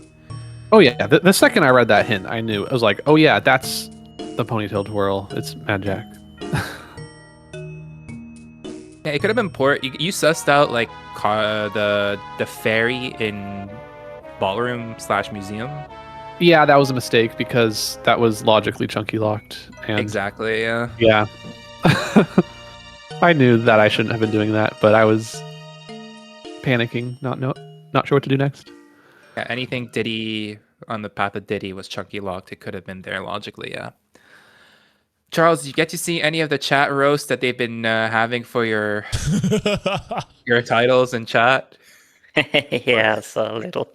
Oh yeah, the second I read that hint, I knew. I was like, oh yeah, that's the ponytail twirl. It's Mad Jack. Yeah, it could have been port. You sussed out like the fairy in ballroom/museum. Yeah, that was a mistake because that was logically chunky locked. And Exactly. Yeah. yeah. I knew that I shouldn't have been doing that, but I was panicking, not sure what to do next. Yeah, anything Diddy on the path of Diddy was chunky locked. It could have been there logically, yeah. Charles, did you get to see any of the chat roast that they've been having for your titles in chat? Yeah, I saw a little.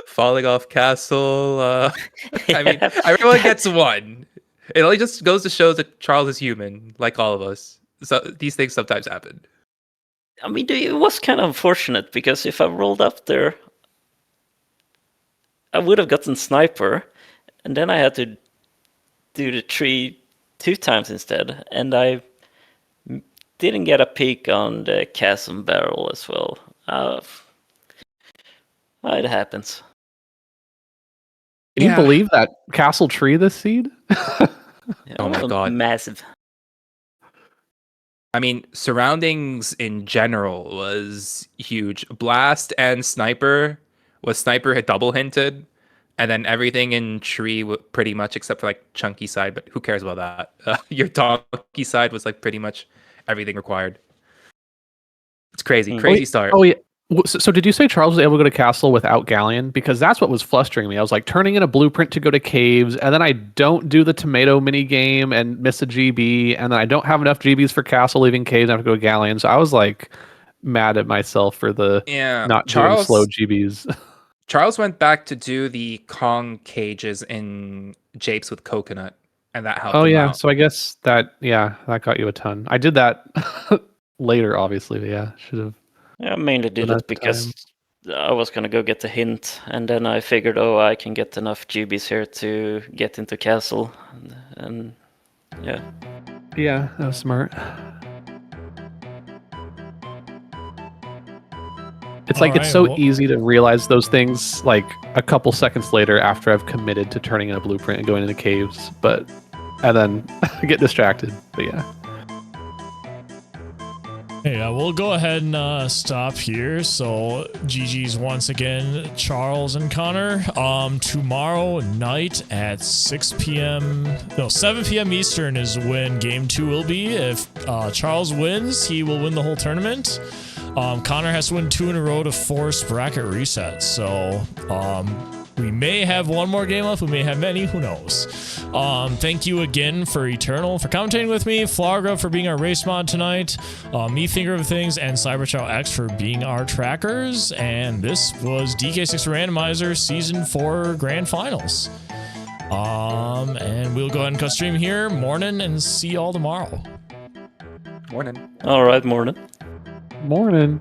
Falling off castle. I mean, everyone gets one. It only just goes to show that Charles is human, like all of us. So these things sometimes happen. I mean, it was kind of unfortunate because if I rolled up there, I would have gotten sniper, and then I had to do the tree 2 times instead, and I didn't get a peek on the chasm barrel as well. It happens. Can you believe that castle tree this seed? Oh my god. Massive. I mean, surroundings in general was huge. Blast and sniper had double hinted, and then everything in tree pretty much except for like chunky side. But who cares about that? Your donkey side was like pretty much everything required. It's crazy start. Oh yeah. So did you say Charles was able to go to castle without Galleon? Because that's what was flustering me. I was like turning in a blueprint to go to caves, and then I don't do the tomato mini game and miss a GB, and then I don't have enough GBs for castle leaving caves. I have to go to Galleon. So I was like mad at myself for the not doing slow GBs. Charles went back to do the Kong cages in Japes with coconut, and that helped. Oh him yeah, out. so I guess that got you a ton. I did that later, obviously, but yeah, should have. I mainly did it because I was going to go get the hint, and then I figured, I can get enough GBs here to get into castle, and yeah. Yeah, that was smart. It's like it's so easy to realize those things like a couple seconds later after I've committed to turning in a blueprint and going into caves, and then get distracted. But yeah. Hey, we'll go ahead and stop here. So GG's once again, Charles and Connor. Tomorrow night at 7 p.m. Eastern is when game 2 will be. If Charles wins, he will win the whole tournament. Connor has to win 2 in a row to force bracket resets. So we may have one more game left. We may have many. Who knows? Thank you again for Eternal for commentating with me, Flargra for being our race mod tonight, me Finger of Things, and Cyberchow X for being our trackers. And this was DK64 Randomizer Season 4 Grand Finals. And we'll go ahead and cut stream here. Morning, and see y'all tomorrow. Morning. All right, morning. Morning.